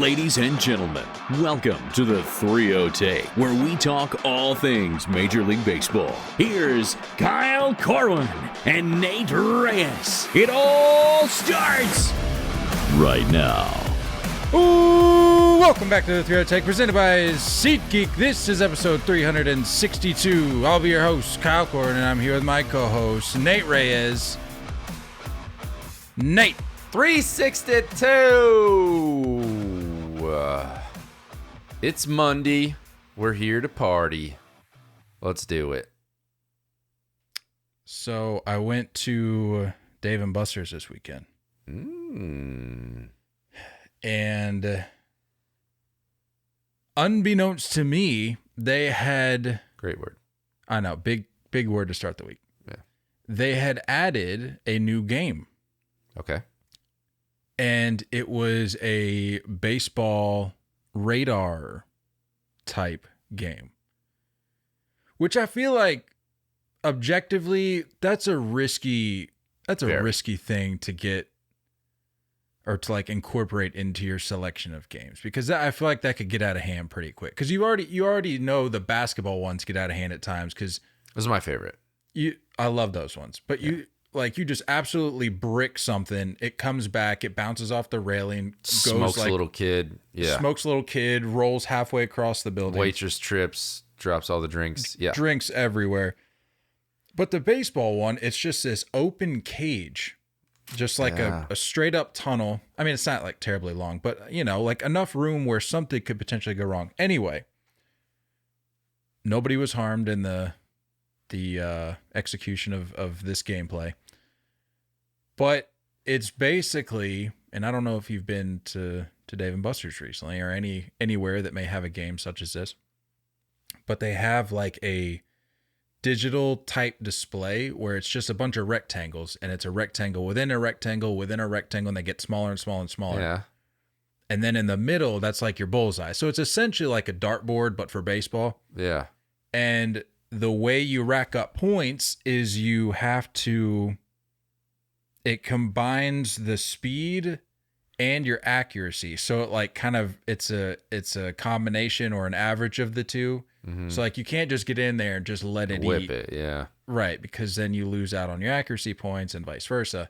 Ladies and gentlemen, welcome to the 3-0 Take, where we talk all things Major League Baseball. Here's Kyle Corwin and Nate Reyes. It all starts right now. Ooh, welcome back to the 3-0 Take, presented by SeatGeek. This is episode 362. I'll be your host, Kyle Corwin, and I'm here with my co-host, Nate Reyes. Nate. 362. It's Monday. We're here to party. Let's do it. So I went to Dave & Buster's this weekend. And unbeknownst to me, they had... Great word. I know, big word to start the week. Yeah. They had added a new game. Okay. And it was a baseball radar type game, which I feel like objectively that's a risky thing to get or to like incorporate into your selection of games, because I feel like that could get out of hand pretty quick, because you already know the basketball ones get out of hand at times, because this is my favorite. I love those ones, but yeah. You just absolutely brick something. It comes back. It bounces off the railing. Smokes a little kid. Yeah. Smokes a little kid. Rolls halfway across the building. Waitress trips. Drops all the drinks. Yeah. Drinks everywhere. But the baseball one, it's just this open cage. Just like a straight up tunnel. I mean, it's not like terribly long, but like enough room where something could potentially go wrong. Anyway, nobody was harmed in the execution of this gameplay. But it's basically, and I don't know if you've been to Dave & Buster's recently or anywhere that may have a game such as this, but they have like a digital type display where it's just a bunch of rectangles, and it's a rectangle within a rectangle within a rectangle, and they get smaller and smaller and smaller. Yeah. And then in the middle, that's like your bullseye. So it's essentially like a dartboard, but for baseball. Yeah. And the way you rack up points is you have to... It combines the speed and your accuracy. So it like kind of it's a combination or an average of the two. Mm-hmm. So like you can't just get in there and just let it whip eat. it, yeah. Right, because then you lose out on your accuracy points and vice versa.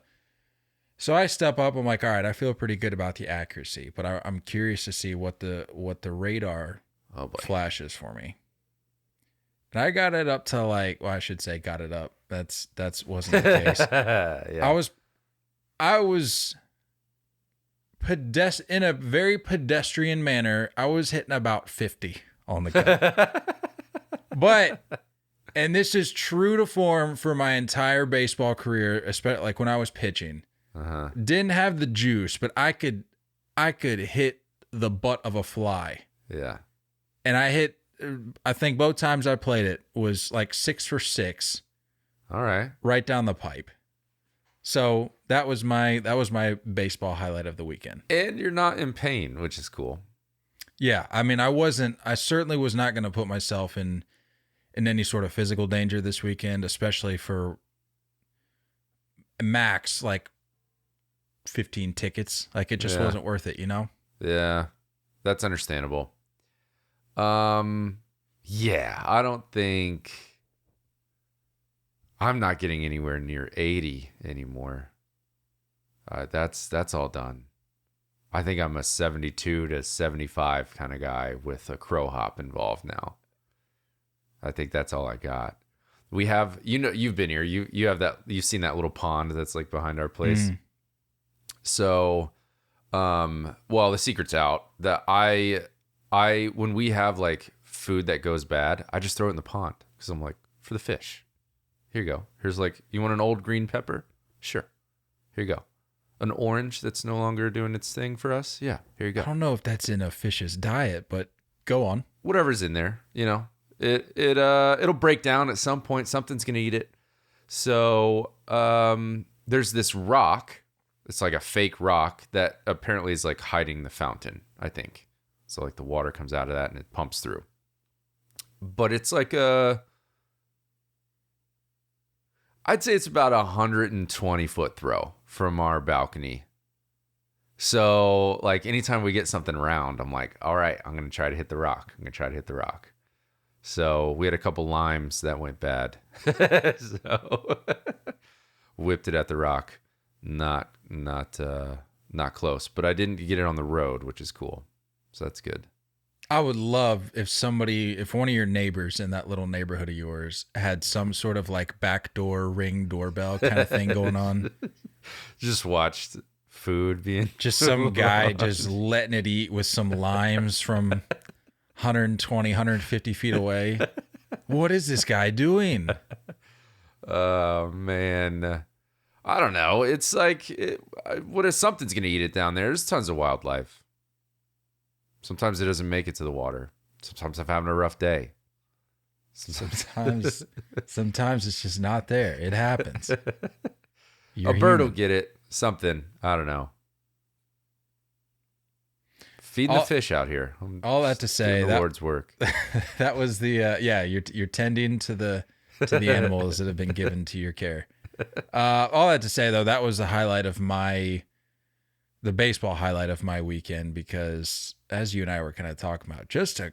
So I step up, I'm like, all right, I feel pretty good about the accuracy, but I'm curious to see what the radar flashes for me. And I got it up to like, well, I should say got it up. That's wasn't the case. Yeah. I was in a very pedestrian manner. I was hitting about 50 on the gun. But, and this is true to form for my entire baseball career, especially like when I was pitching. Uh-huh. Didn't have the juice, but I could hit the butt of a fly. Yeah. And I think both times I played it was like 6 for 6. All right. Right down the pipe. So that was my baseball highlight of the weekend. And you're not in pain, which is cool. Yeah, I mean, I certainly was not going to put myself in any sort of physical danger this weekend, especially for max like 15 tickets. Like it just wasn't worth it, Yeah. That's understandable. Yeah, I don't think I'm not getting anywhere near 80 anymore. That's all done. I think I'm a 72 to 75 kind of guy with a crow hop involved now. I think that's all I got. We have, you've been here. You have that. You've seen that little pond that's like behind our place. Mm. So, well, the secret's out that I when we have like food that goes bad, I just throw it in the pond because I'm like, for the fish. Here you go. Here's like, you want an old green pepper? Sure. Here you go. An orange that's no longer doing its thing for us? Yeah, here you go. I don't know if that's in a fish's diet, but go on. Whatever's in there, it'll break down at some point. Something's gonna eat it. So there's this rock. It's like a fake rock that apparently is like hiding the fountain, I think. So like the water comes out of that and it pumps through. But it's like I'd say it's about 120 foot throw from our balcony. So, like, anytime we get something round, I'm like, all right, I'm going to try to hit the rock. So we had a couple limes that went bad. So whipped it at the rock. Not close, but I didn't get it on the road, which is cool. So that's good. I would love if one of your neighbors in that little neighborhood of yours had some sort of like backdoor ring doorbell kind of thing going on. Just watched food being just some guy just letting it eat with some limes from 120, 150 feet away. What is this guy doing? Oh, man. I don't know. It's like, what if something's going to eat it down there? There's tons of wildlife. Sometimes it doesn't make it to the water. Sometimes I'm having a rough day. Sometimes it's just not there. It happens. A bird human. will get it. Something. I don't know. Feeding the fish out here. All that to say, the Lord's work. That was the you're tending to the animals that have been given to your care. All that to say, though, that was the baseball highlight of my weekend, because as you and I were kind of talking about, just a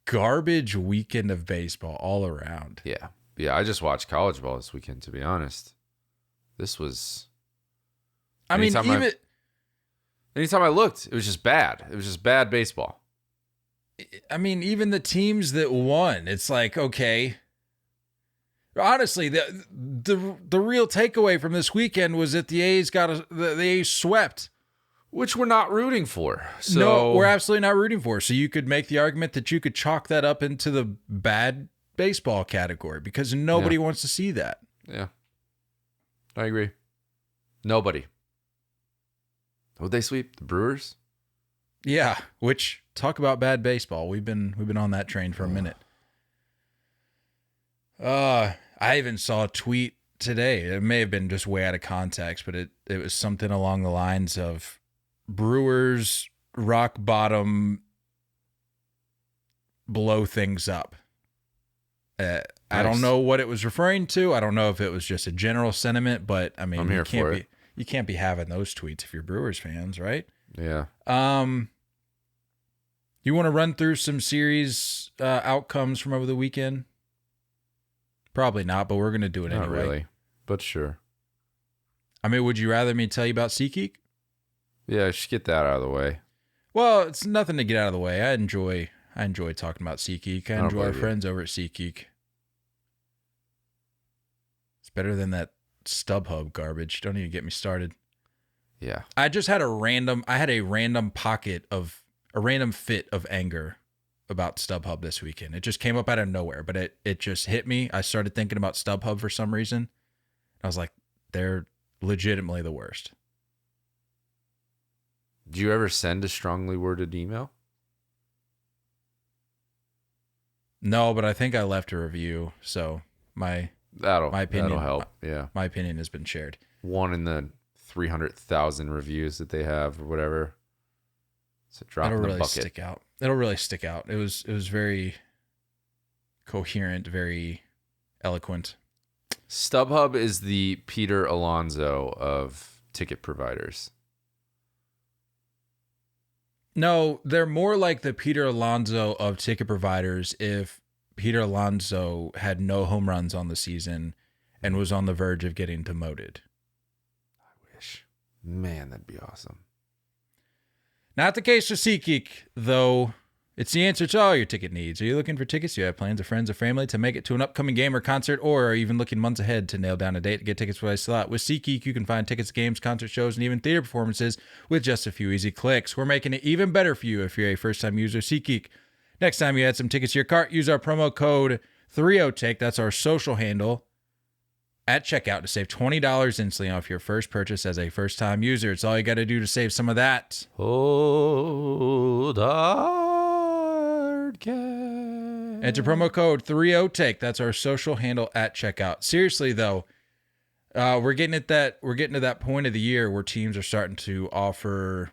garbage weekend of baseball all around. Yeah. I just watched college ball this weekend, to be honest. This was. Anytime I looked, it was just bad. It was just bad baseball. I mean, even the teams that won, it's like, okay. Honestly, the real takeaway from this weekend was that the A's the A's swept, which we're not rooting for. So no, we're absolutely not rooting for. So you could make the argument that you could chalk that up into the bad baseball category, because nobody wants to see that. Yeah, I agree. Nobody. Would they sweep the Brewers? Yeah, which, talk about bad baseball. We've been on that train for a minute. I even saw a tweet today. It may have been just way out of context, but it was something along the lines of Brewers rock bottom, blow things up. Nice. I don't know what it was referring to. I don't know if it was just a general sentiment, but I mean, I'm here for it. You can't be having those tweets if you're Brewers fans, right? Yeah. You want to run through some series outcomes from over the weekend? Probably not, but we're going to do it anyway. Not really, but sure. I mean, would you rather me tell you about SeatGeek? Yeah, just get that out of the way. Well, it's nothing to get out of the way. I enjoy talking about SeatGeek. I enjoy our friends over at SeatGeek. It's better than that StubHub garbage. Don't even get me started. Yeah. I just had a random fit of anger about StubHub this weekend. It just came up out of nowhere, but it just hit me. I started thinking about StubHub for some reason. I was like, they're legitimately the worst. Do you ever send a strongly worded email? No, but I think I left a review, so my opinion, that'll help. Yeah, my opinion has been shared. One in the 300,000 reviews that they have, or whatever. It's a drop in the bucket. It'll really stick out. It was very coherent, very eloquent. StubHub is the Peter Alonso of ticket providers. No, they're more like the Peter Alonso of ticket providers if Peter Alonso had no home runs on the season and was on the verge of getting demoted. I wish. Man, that'd be awesome. Not the case for SeatGeek, though. It's the answer to all your ticket needs. Are you looking for tickets? Do you have plans of friends or family to make it to an upcoming game or concert, or are you even looking months ahead to nail down a date to get tickets while they still out? With SeatGeek, you can find tickets to games, concert shows, and even theater performances with just a few easy clicks. We're making it even better for you if you're a first-time user of SeatGeek. Next time you add some tickets to your cart, use our promo code 30TAKE. That's our social handle at checkout to save $20 instantly off your first purchase as a first-time user. It's all you got to do to save some of that. Hold hard cash. Enter promo code 30TAKE. That's our social handle at checkout. Seriously, though, we're getting to that point of the year where teams are starting to offer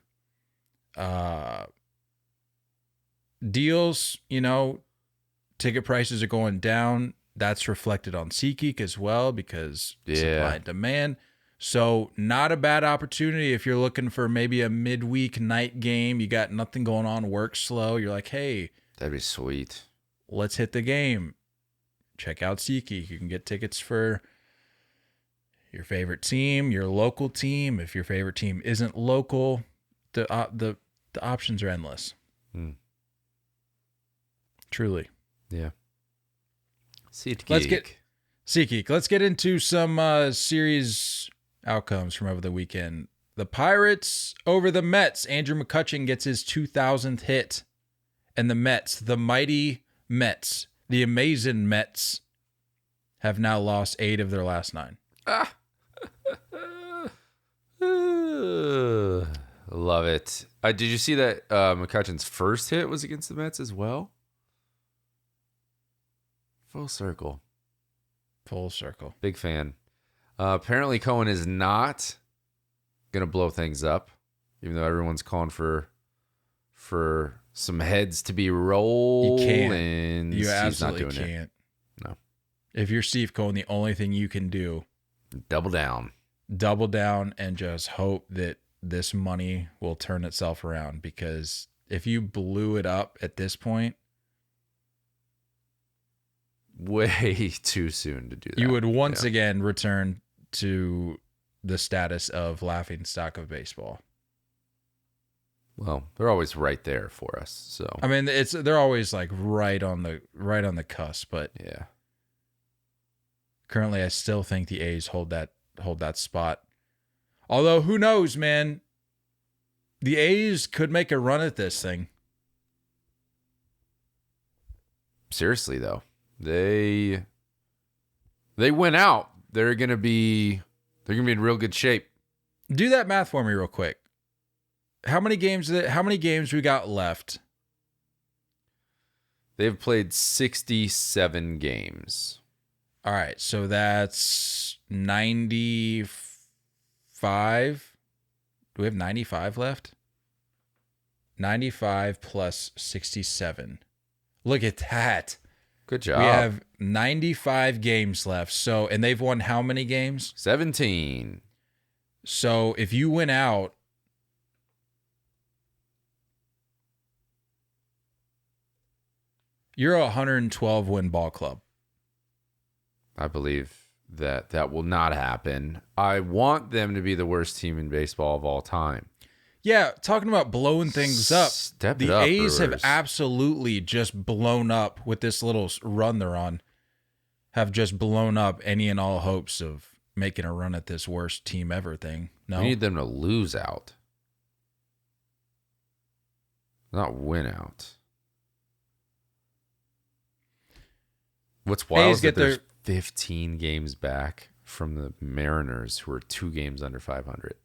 deals. You know, ticket prices are going down. That's reflected on SeatGeek as well because supply and demand. So not a bad opportunity if you're looking for maybe a midweek night game. You got nothing going on, work slow. You're like, hey, That'd be sweet. let's hit the game. Check out SeatGeek. You can get tickets for your favorite team, your local team. If your favorite team isn't local, the options are endless. Truly. Yeah. SeatGeek. Let's get into some series outcomes from over the weekend. The Pirates over the Mets. Andrew McCutchen gets his 2000th hit. And the Mets, the mighty Mets, the amazing Mets, have now lost 8 of their last 9. Love it. Did you see that McCutchen's first hit was against the Mets as well? Full circle. Big fan. Apparently Cohen is not going to blow things up, even though everyone's calling for some heads to be rolled. You can't. You absolutely not doing can't. It. No. If you're Steve Cohen, the only thing you can do, double down and just hope that this money will turn itself around, because if you blew it up at this point, way too soon to do that. You would once again return to the status of laughing stock of baseball. Well, they're always right there for us. So I mean, they're always like right on the cusp, but yeah. Currently, I still think the A's hold that spot. Although, who knows, man? The A's could make a run at this thing. Seriously, though, they win out. They're gonna be in real good shape. Do that math for me real quick. How many games we got left? They've played 67 games. All right, so that's 95. Do we have 95 left? 95 plus 67. Look at that. Good job. We have 95 games left. So, and they've won how many games? 17. So, if you win out, you're a 112 win ball club. I believe that will not happen. I want them to be the worst team in baseball of all time. Yeah, talking about blowing things up. The A's have absolutely just blown up with this little run they're on. Have just blown up any and all hopes of making a run at this worst team ever thing. No, we need them to lose out, not win out. What's wild is that there's 15 games back from the Mariners, who are 2 games under 500.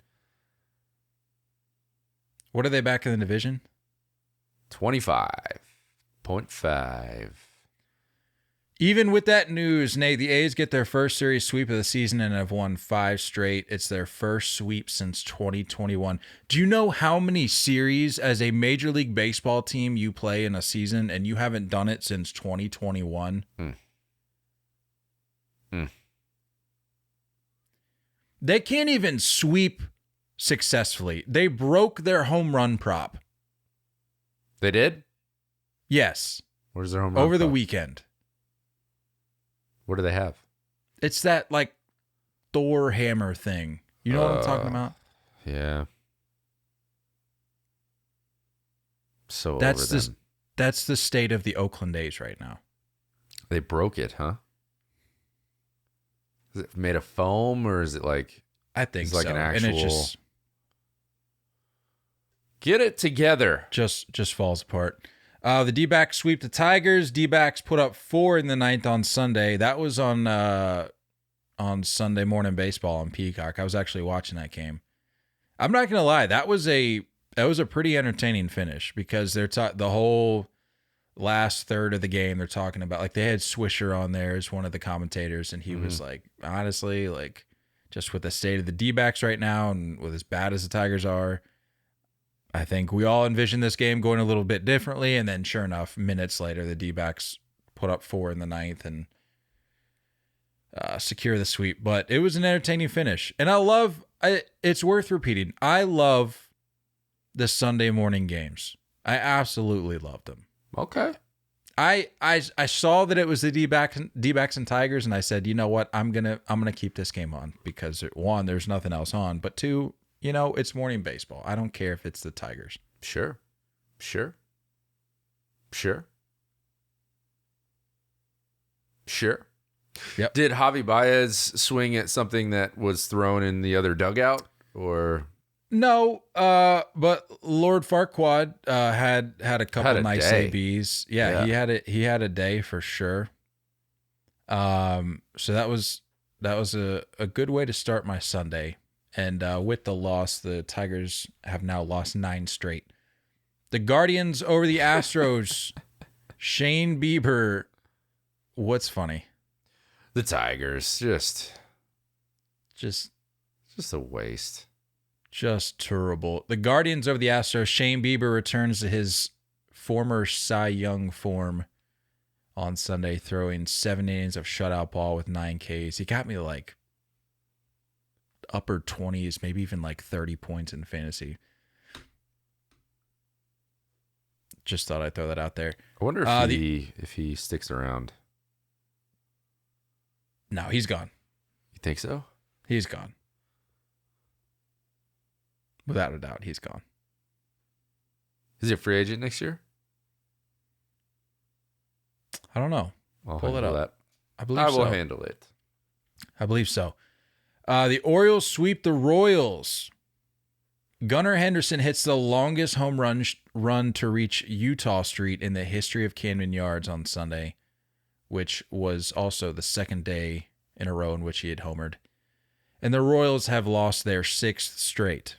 What are they back in the division? 25.5. Even with that news, Nate, the A's get their first series sweep of the season and have won 5 straight. It's their first sweep since 2021. Do you know how many series as a Major League Baseball team you play in a season, and you haven't done it since 2021? They can't even sweep successfully. They broke their home run prop. They did? Yes. What is their home run over prop? The weekend? What do they have? It's that like Thor hammer thing. You know what I'm talking about? Yeah. So that's over them. That's the state of the Oakland A's right now. They broke it, huh? Is it made of foam, or is it like? I think like so. An actual. And it just get it together. Just falls apart. The D-backs sweep the Tigers. D-backs put up 4 in the 9th on Sunday. That was on Sunday Morning Baseball on Peacock. I was actually watching that game. I'm not gonna lie, that was a pretty entertaining finish, because they're the whole last third of the game they're talking about, like, they had Swisher on there as one of the commentators, and he was like, honestly, like, just with the state of the D-backs right now and with as bad as the Tigers are, I think we all envisioned this game going a little bit differently. And then sure enough, minutes later, the D-backs put up 4 in the 9th. And secure the sweep. But it was an entertaining finish. And it's worth repeating. I love the Sunday morning games. I absolutely loved them. Okay. I saw that it was the D-backs and Tigers, and I said, you know what, I'm gonna keep this game on because one, there's nothing else on, but two, it's morning baseball. I don't care if it's the Tigers. Sure. Yep. Did Javi Baez swing at something that was thrown in the other dugout, or? No, but Lord Farquaad had a couple nice day. ABs. Yeah, he had a day for sure. So that was a good way to start my Sunday. And with the loss, the Tigers have now lost 9 straight. The Guardians over the Astros. Shane Bieber. What's funny? The Tigers just a waste. Just terrible. The Guardians over the Astros. Shane Bieber returns to his former Cy Young form on Sunday, throwing 7 innings of shutout ball with 9 Ks. He got me like upper 20s, maybe even like 30 points in fantasy. Just thought I'd throw that out there. I wonder if he sticks around. No, he's gone. You think so? He's gone. Without a doubt, he's gone. Is he a free agent next year? I don't know. I'll Pull it up. that. I believe I so. will handle it. I believe so. The Orioles sweep the Royals. Gunnar Henderson hits the longest home run to reach Utah Street in the history of Camden Yards on Sunday, which was also the second day in a row in which he had homered. And the Royals have lost their 6th straight.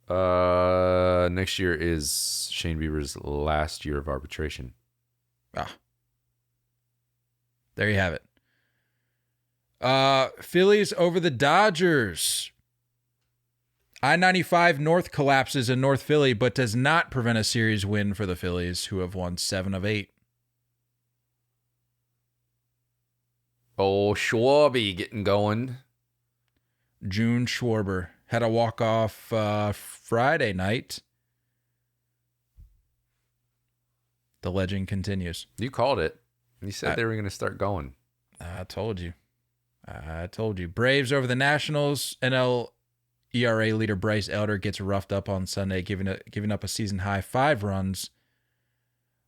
Next year is Shane Bieber's last year of arbitration. There you have it. Phillies over the Dodgers. I-95 North collapses in North Philly, but does not prevent a series win for the Phillies, who have won 7 of 8. Oh, Schwarby getting going. June Schwarber had a walk-off Friday night. The legend continues. You called it. You said they were going to start going. I told you. Braves over the Nationals. NL ERA leader Bryce Elder gets roughed up on Sunday, giving up a season-high 5 runs.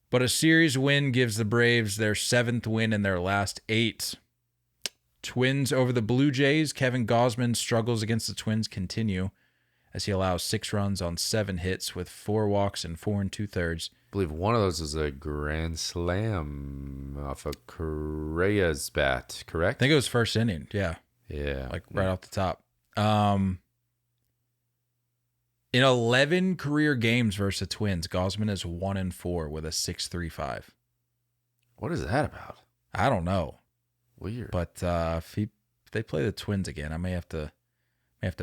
But a series win gives the Braves their 7th win in their last 8. Twins over the Blue Jays. Kevin Gausman struggles against the Twins continue as he allows 6 runs on 7 hits with 4 walks and 4 2/3. I believe one of those was a grand slam off of Correa's bat, correct? I think it was first inning. Yeah. Yeah. Like right off the top. In 11 career games versus the Twins, Gausman is 1-4 with a 6.35. What is that about? I don't know. Weird. But if they play the Twins again, I may have to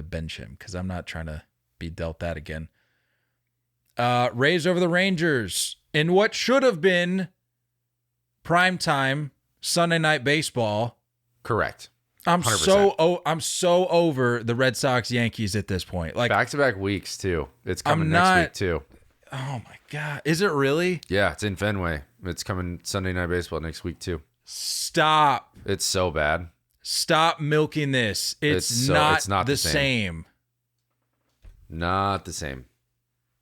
bench him because I'm not trying to be dealt that again. Rays over the Rangers in what should have been primetime Sunday night baseball. Correct. 100%. I'm so over the Red Sox Yankees at this point. Like back-to-back weeks too. It's coming next week too. Oh my God. Is it really? Yeah, it's in Fenway. It's coming Sunday night baseball next week too. Stop. It's so bad. Stop milking this. It's not the same. Not the same.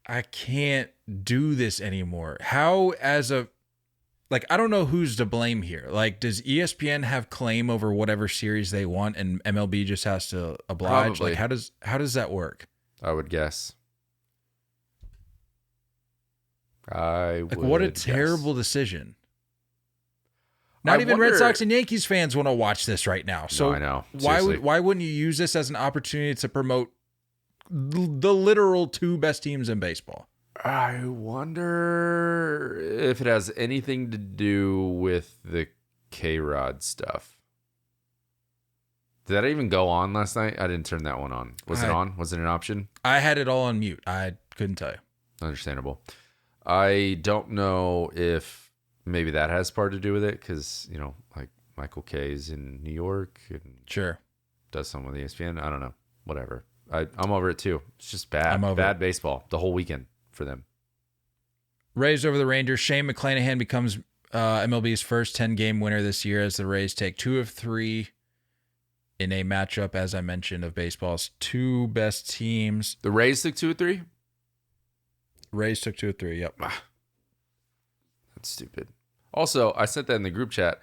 I can't do this anymore. How I don't know who's to blame here. Like, does ESPN have claim over whatever series they want and MLB just has to oblige? Probably. Like, how does that work? I would guess. What a terrible decision. Not even Red Sox and Yankees fans want to watch this right now. So no, I know. Why wouldn't you use this as an opportunity to promote the literal 2 best teams in baseball? I wonder if it has anything to do with the K-Rod stuff. Did that even go on last night? I didn't turn that one on. Was it on? Was it an option? I had it all on mute. I couldn't tell you. Understandable. I don't know if maybe that has part to do with it because, like Michael K's in New York and Sure. does some with ESPN. I don't know. Whatever. I'm over it too. It's just bad. I'm over bad it. baseball the whole weekend for them. Rays over the Rangers. Shane McClanahan becomes MLB's first 10-game winner this year as the Rays take 2 of 3 in a matchup, as I mentioned, of baseball's 2 best teams. The Rays took 2 or 3? Rays took 2 of 3, yep. That's stupid. Also, I sent that in the group chat.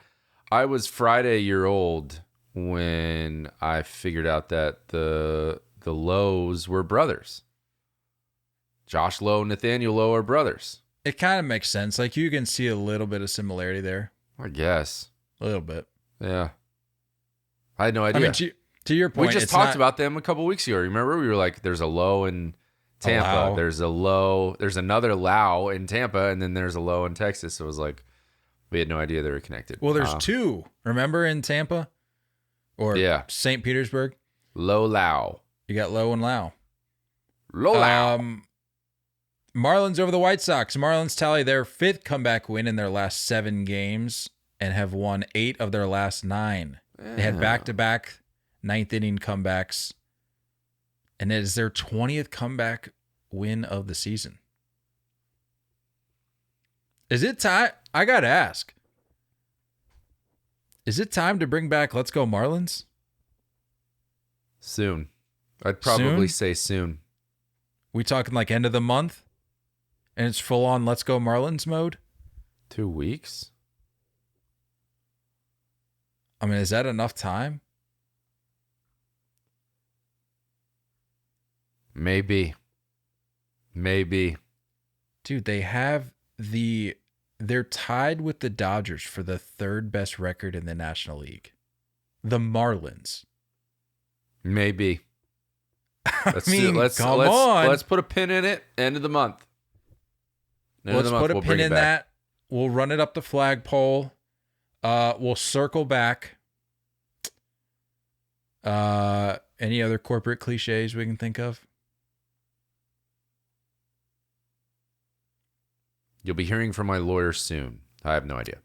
I was Friday year old when I figured out that the Lows were brothers. Josh Lowe and Nathaniel Lowe are brothers. It kind of makes sense. Like, you can see a little bit of similarity there. I guess. A little bit. Yeah. I had no idea. I mean, to your point, we just talked about them a couple weeks ago. Remember? We were like, there's a Lowe in Tampa. There's another Lau in Tampa, and then there's a Lowe in Texas. So it was like, we had no idea they were connected. Well, there's 2. Remember in Tampa? Or St. Petersburg? Low Lau. You got Lowe and Lau. Low Lau. Marlins over the White Sox. Marlins tally their 5th comeback win in their last 7 games and have won 8 of their last 9. They had back-to-back 9th inning comebacks, and it is their 20th comeback win of the season. Is it time? I got to ask. Is it time to bring back Let's Go Marlins? Soon. I'd probably say soon. We talking like end of the month? And it's full on Let's Go Marlins mode? 2 weeks? I mean, is that enough time? Maybe. Dude, they're tied with the Dodgers for the 3rd best record in the National League. The Marlins. Maybe. Let's on. Let's put a pin in it. End of the month. Let's put a pin in that. We'll run it up the flagpole. We'll circle back. Any other corporate cliches we can think of? You'll be hearing from my lawyer soon. I have no idea.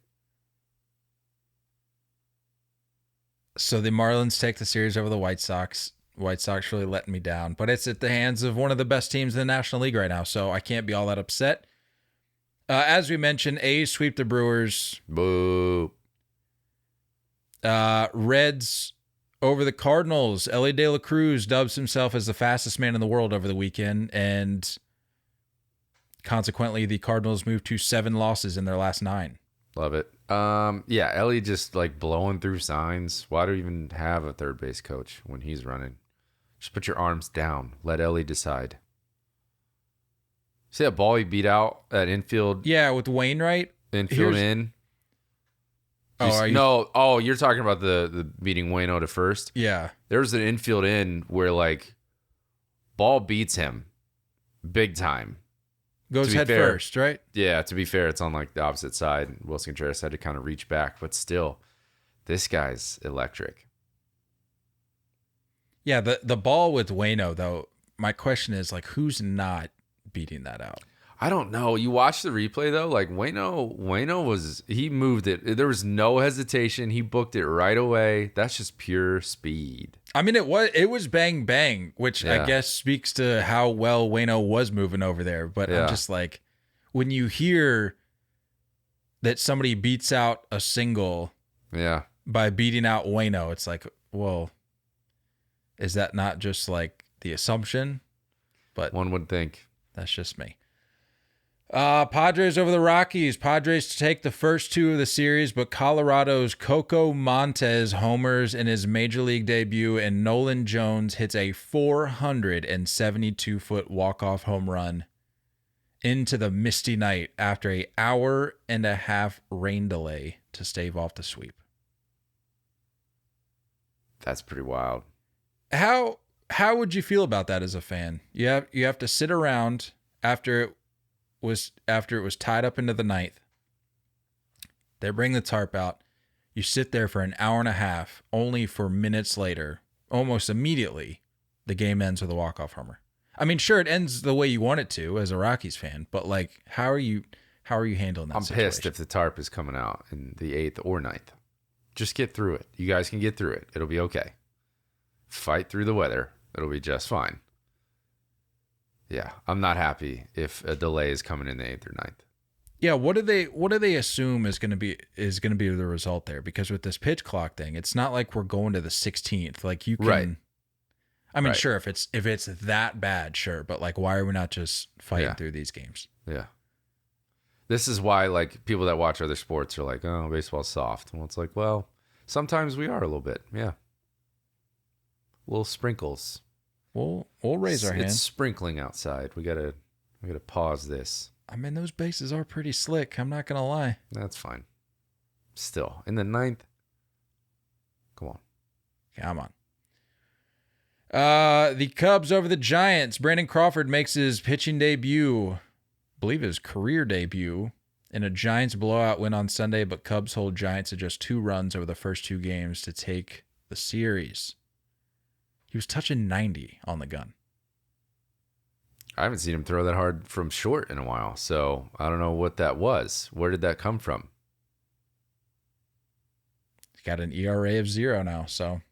So the Marlins take the series over the White Sox. White Sox really letting me down, but it's at the hands of one of the best teams in the National League right now, so I can't be all that upset. As we mentioned, A's sweep the Brewers. Boo. Reds over the Cardinals. Ellie De La Cruz dubs himself as the fastest man in the world over the weekend, and consequently, the Cardinals moved to 7 losses in their last 9. Love it. Yeah, Ellie just like blowing through signs. Why do you even have a third base coach when he's running? Just put your arms down. Let Ellie decide. See that ball he beat out at infield? Yeah, with Wainwright. Infield in. You're talking about the beating Waino to first? Yeah. There was an infield in where like ball beats him big time. Goes head first, right? Yeah, to be fair, it's on like the opposite side. Wilson Contreras had to kind of reach back, but still, this guy's electric. Yeah, the ball with Waino, though, my question is, like, who's not beating that out? I don't know. You watch the replay, though, like Waino he moved it. There was no hesitation. He booked it right away. That's just pure speed. I mean, it was bang, bang, which I guess speaks to how well Waino was moving over there. But I'm just like, when you hear that somebody beats out a single by beating out Waino, it's like, well, is that not just like the assumption? But one would think. That's just me. Padres over the Rockies. Padres to take the first 2 of the series, but Colorado's Coco Montes homers in his major league debut, and Nolan Jones hits a 472-foot walk-off home run into the misty night after an hour-and-a-half rain delay to stave off the sweep. That's pretty wild. How would you feel about that as a fan? You have to sit around after it was tied up into the 9th. They bring the tarp out. You sit there for an hour and a half, only for minutes later, almost immediately, the game ends with a walk-off homer. I mean, sure, it ends the way you want it to as a Rockies fan, but like, how are you How are you handling that I'm situation? pissed if the tarp is coming out in the 8th or 9th. Just get through it. You guys can get through it. It'll be okay. Fight through the weather. It'll be just fine. Yeah, I'm not happy if a delay is coming in the 8th or 9th. Yeah, what do they assume is going to be the result there? Because with this pitch clock thing, it's not like we're going to the 16th. Like you can, Right. I mean, Right. sure, if it's that bad, sure, but like, why are we not just fighting through these games? Yeah. This is why, like, people that watch other sports are like, oh, baseball's soft. Well, it's like, well, sometimes we are a little bit. Yeah. Little sprinkles. We'll raise our It's hands. sprinkling outside. We gotta pause this. I mean, those bases are pretty slick. I'm not going to lie. That's fine. Still, in the 9th. Come on. Come on. The Cubs over the Giants. Brandon Crawford makes his pitching debut, I believe his career debut, in a Giants blowout win on Sunday, but Cubs hold Giants to just 2 runs over the first 2 games to take the series. He was touching 90 on the gun. I haven't seen him throw that hard from short in a while, so I don't know what that was. Where did that come from? He's got an ERA of 0 now, so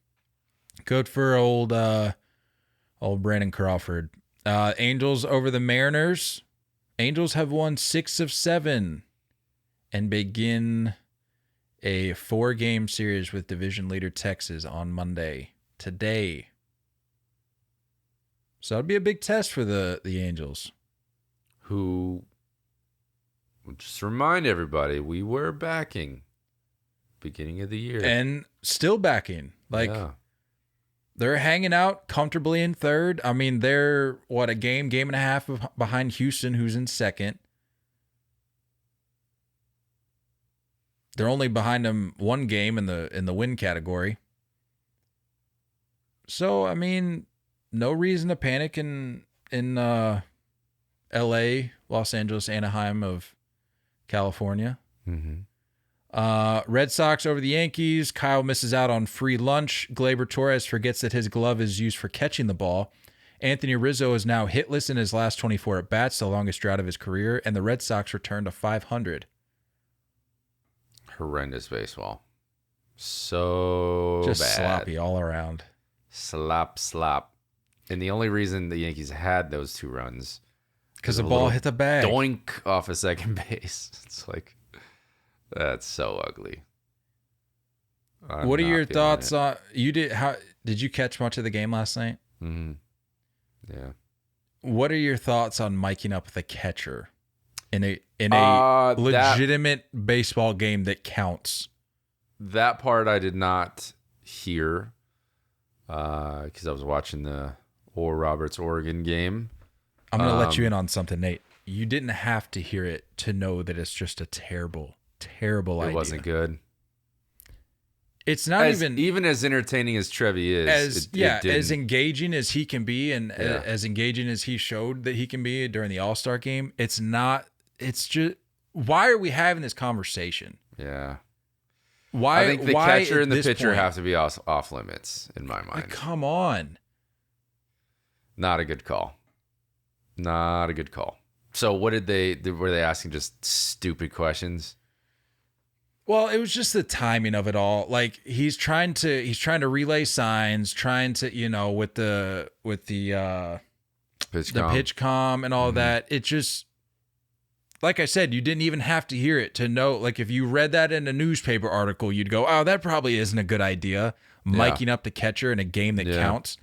good for old Brandon Crawford. Angels over the Mariners. Angels have won 6 of 7 and begin a 4-game series with division leader Texas on Monday. Today. So it'd be a big test for the Angels. Who, just remind everybody, we were backing beginning of the year. And still backing. Like, they're hanging out comfortably in third. I mean, they're, a game and a half behind Houston, who's in second. They're only behind them 1 game in the win category. So, I mean, no reason to panic in L.A., Los Angeles, Anaheim of California. Mm-hmm. Red Sox over the Yankees. Kyle misses out on free lunch. Gleyber Torres forgets that his glove is used for catching the ball. Anthony Rizzo is now hitless in his last 24 at-bats, the longest drought of his career, and the Red Sox return to 500. Horrendous baseball. So Just bad. sloppy all around. Slop. And the only reason the Yankees had those 2 runs, Because the ball hit the bag. doink off of second base. It's like, that's so ugly. What are your thoughts on did you catch much of the game last night? Mm-hmm. Yeah. What are your thoughts on miking up the catcher in a legitimate baseball game that counts? That part I did not hear because I was watching the Oral Roberts Oregon game. I'm going to let you in on something, Nate. You didn't have to hear it to know that it's just a terrible idea. It wasn't good. It's not even as entertaining as Trevi is. As engaging as he can be, and as engaging as he showed that he can be during the All-Star game. It's not. It's just, why are we having this conversation? Yeah. Why? I think the catcher and the pitcher have to be off limits in my mind. Like, come on. Not a good call. Not a good call. So what were they asking just stupid questions? Well, it was just the timing of it all. Like, he's trying to relay signs, trying to, with the pitch comm and all that. It just, like I said, you didn't even have to hear it to know. Like, if you read that in a newspaper article, you'd go, oh, that probably isn't a good idea. Miking up the catcher in a game that counts.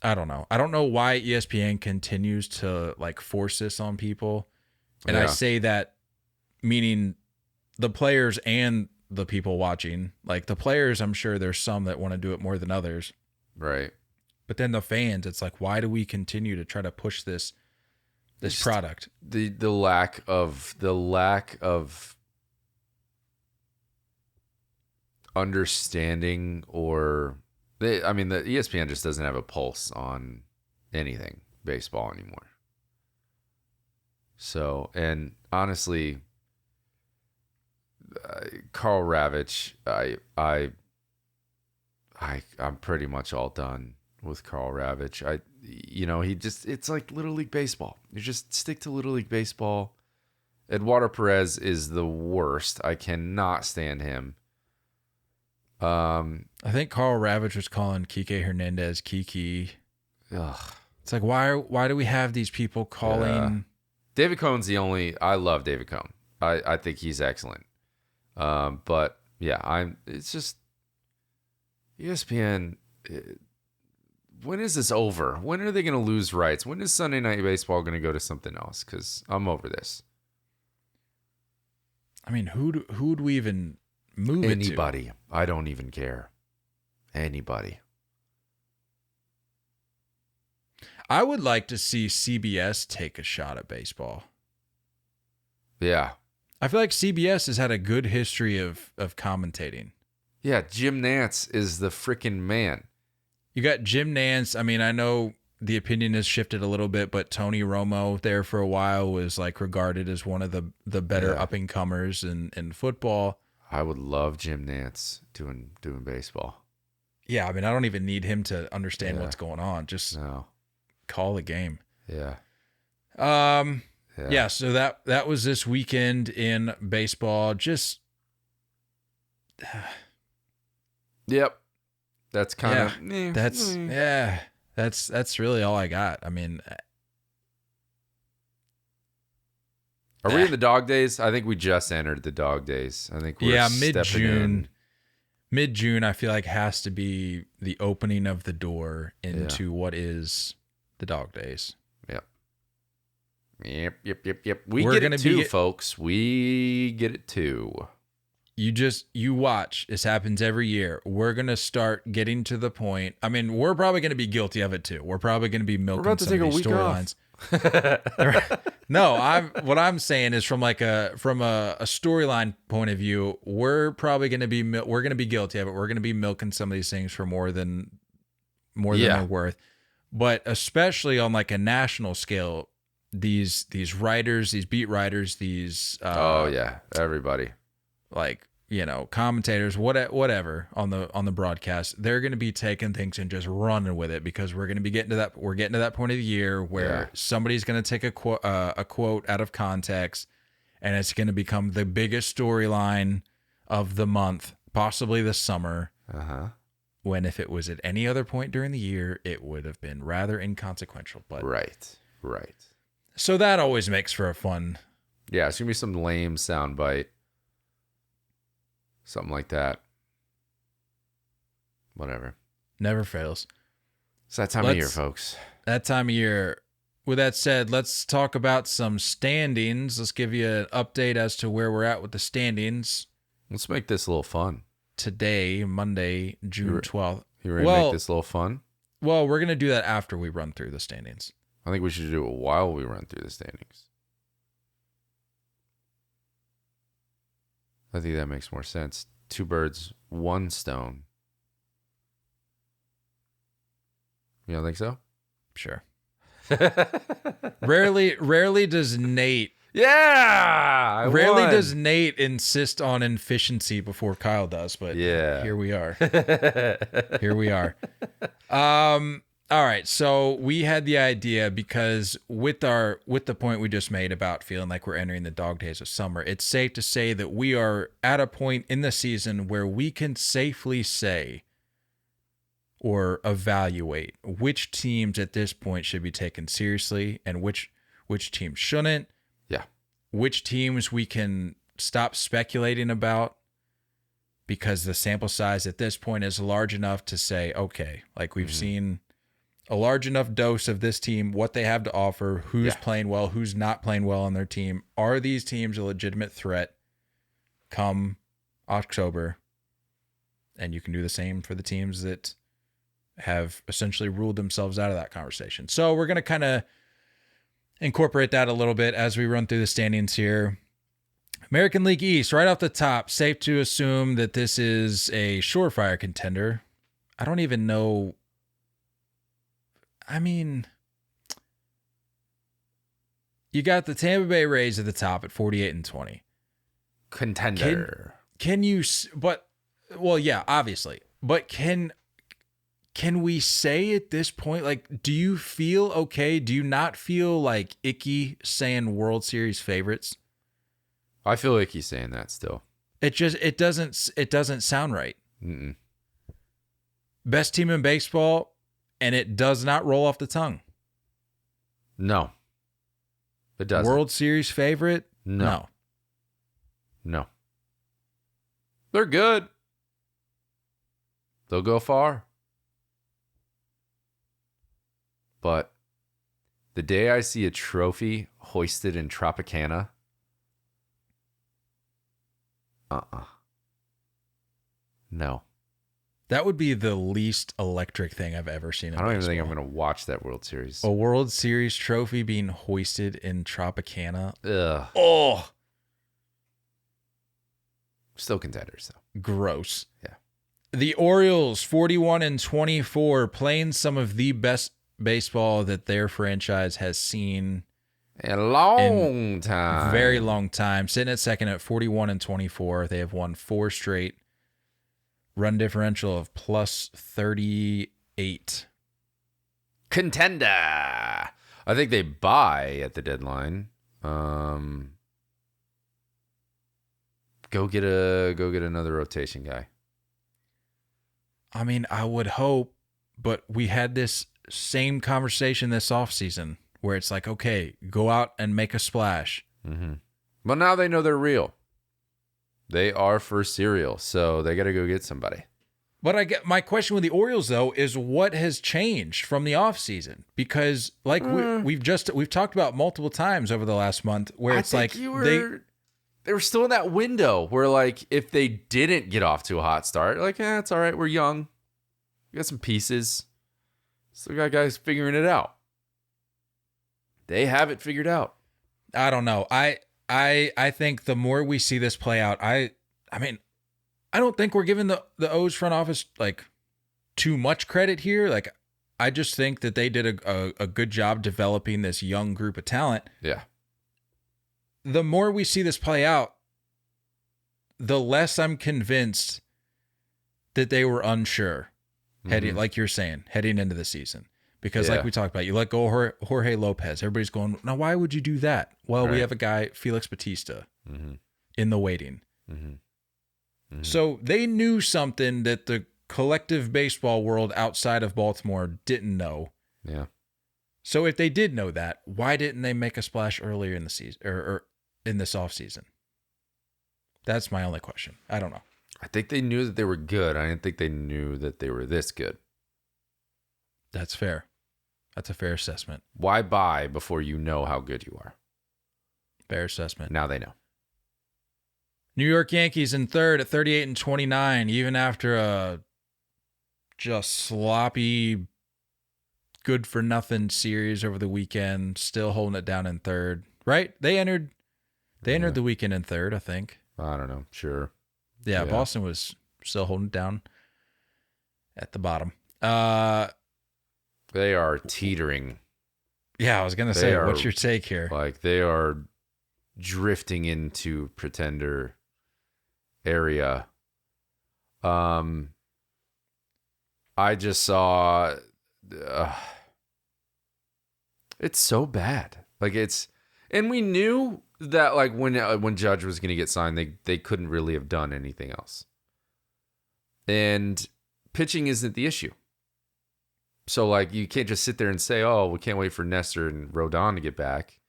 I don't know. I don't know why ESPN continues to like force this on people. And I say that meaning the players and the people watching. Like, the players, I'm sure there's some that want to do it more than others. Right. But then the fans, it's like, why do we continue to try to push this product? The lack of understanding, or the ESPN just doesn't have a pulse on anything baseball anymore. So, and honestly, Karl Ravech, I'm pretty much all done with Karl Ravech. It's like Little League Baseball. You just stick to Little League Baseball Eduardo Perez is the worst. I cannot stand him. I think Carl Ravitch was calling Kike Hernandez Kiki. Ugh. It's like, why do we have these people calling? Yeah. David Cohn's the only. I love David Cohn. I think he's excellent. But yeah, it's just ESPN. When is this over? When are they going to lose rights? When is Sunday Night Baseball going to go to something else? Because I'm over this. I mean, who'd we even move it to? Anybody. I don't even care. Anybody. I would like to see CBS take a shot at baseball. Yeah. I feel like CBS has had a good history of commentating. Yeah, Jim Nantz is the freaking man. You got Jim Nantz. I mean, I know the opinion has shifted a little bit, but Tony Romo there for a while was like regarded as one of the better up and comers in football. I would love Jim Nantz doing baseball. Yeah, I mean, I don't even need him to understand what's going on. Just call the game. Yeah. Yeah. So that was this weekend in baseball. Just Yep. That's kind of that's really all I got. I mean, are we in the dog days? I think we just entered the dog days. I think we're mid-June. Mid-June, I feel like has to be the opening of the door into what is the dog days. Yep. We get it too, folks. We get it too. You watch. This happens every year. We're going to start getting to the point. I mean, we're probably going to be guilty of it too. We're probably going to be milking some of these storylines. No, what I'm saying is from a storyline point of view, we're probably going to be guilty of it. We're going to be milking some of these things for more than they're worth. But especially on like a national scale, these writers, these beat writers, these everybody, like, commentators, whatever on the broadcast, they're going to be taking things and just running with it because we're getting to that point of the year where somebody's going to take a quote out of context, and it's going to become the biggest storyline of the month, possibly the summer. When if it was at any other point during the year, it would have been rather inconsequential. But right. So that always makes for a fun. Yeah, it's gonna be some lame soundbite. Something like that. Whatever. Never fails. It's that time of year, folks. That time of year. With that said, let's talk about some standings. Let's give you an update as to where we're at with the standings. Let's make this a little fun. Today, Monday, June 12th. You ready to make this a little fun? Well, we're going to do that after we run through the standings. I think we should do it while we run through the standings. I think that makes more sense. 2 birds, 1 stone. You don't think so? Sure. Rarely does Nate. Does Nate insist on efficiency before Kyle does, but here we are. All right, so we had the idea because with the point we just made about feeling like we're entering the dog days of summer, it's safe to say that we are at a point in the season where we can safely say or evaluate which teams at this point should be taken seriously and which teams shouldn't. Yeah. Which teams we can stop speculating about because the sample size at this point is large enough to say, okay, like we've seen a large enough dose of this team, what they have to offer, who's playing well, who's not playing well on their team. Are these teams a legitimate threat come October? And you can do the same for the teams that have essentially ruled themselves out of that conversation. So we're going to kind of incorporate that a little bit as we run through the standings here. American League East, right off the top, safe to assume that this is a surefire contender. I don't even know. I mean, you got the Tampa Bay Rays at the top at 48-20. Contender. Can you, obviously. But can we say at this point, like, do you feel okay? Do you not feel like icky saying World Series favorites? I feel like he's saying that still. It doesn't sound right. Mm-mm. Best team in baseball, and it does not roll off the tongue. No. It doesn't. World Series favorite? No. They're good. They'll go far. But the day I see a trophy hoisted in Tropicana, no. That would be the least electric thing I've ever seen in I don't even baseball. think I'm going to watch that World Series. A World Series trophy being hoisted in Tropicana. Ugh. Oh, Still Contenders, though. gross. Yeah. The Orioles, 41-24, playing some of the best baseball that their franchise has seen A long time. very long time. Sitting at second at 41-24. They have won 4 straight. Run differential of plus 38. Contender. I think they buy at the deadline. Go get another rotation guy. I mean, I would hope, but we had this same conversation this offseason where it's like, okay, go out and make a splash. Mm-hmm. Well, now they know they're real. They are for cereal, so they got to go get somebody. But I get my question with the Orioles though is what has changed from the offseason? Because like we've talked about multiple times over the last month where it's like they were still in that window where like if they didn't get off to a hot start, like it's all right, we're young, we got some pieces, still got guys figuring it out. They have it figured out. I don't know. I think the more we see this play out, I mean, I don't think we're giving the O's front office like too much credit here. Like, I just think that they did a good job developing this young group of talent. Yeah. The more we see this play out, the less I'm convinced that they were unsure heading, like you're saying, heading into the season. Because like we talked about, you let go of Jorge Lopez. Everybody's going, now why would you do that? Well, we have a guy, Felix Bautista, in the waiting. So they knew something that the collective baseball world outside of Baltimore didn't know. Yeah. So if they did know that, why didn't they make a splash earlier in the season or in this offseason? That's my only question. I don't know. I think they knew that they were good. I didn't think they knew that they were this good. That's fair. That's a fair assessment. Why buy before you know how good you are? Fair assessment. Now they know. New York Yankees in third at 38-29, even after a just sloppy, good-for-nothing series over the weekend, still holding it down in third. Right? They entered the weekend in third, I think. I don't know. Sure. Yeah, Boston was still holding it down at the bottom. They are teetering. Yeah, I was going to say, what's your take here? Like, they are drifting into pretender area. I just saw it's so bad. Like and we knew that like when Judge was going to get signed, they couldn't really have done anything else. And pitching isn't the issue. So like you can't just sit there and say, "Oh, we can't wait for Nestor and Rodon to get back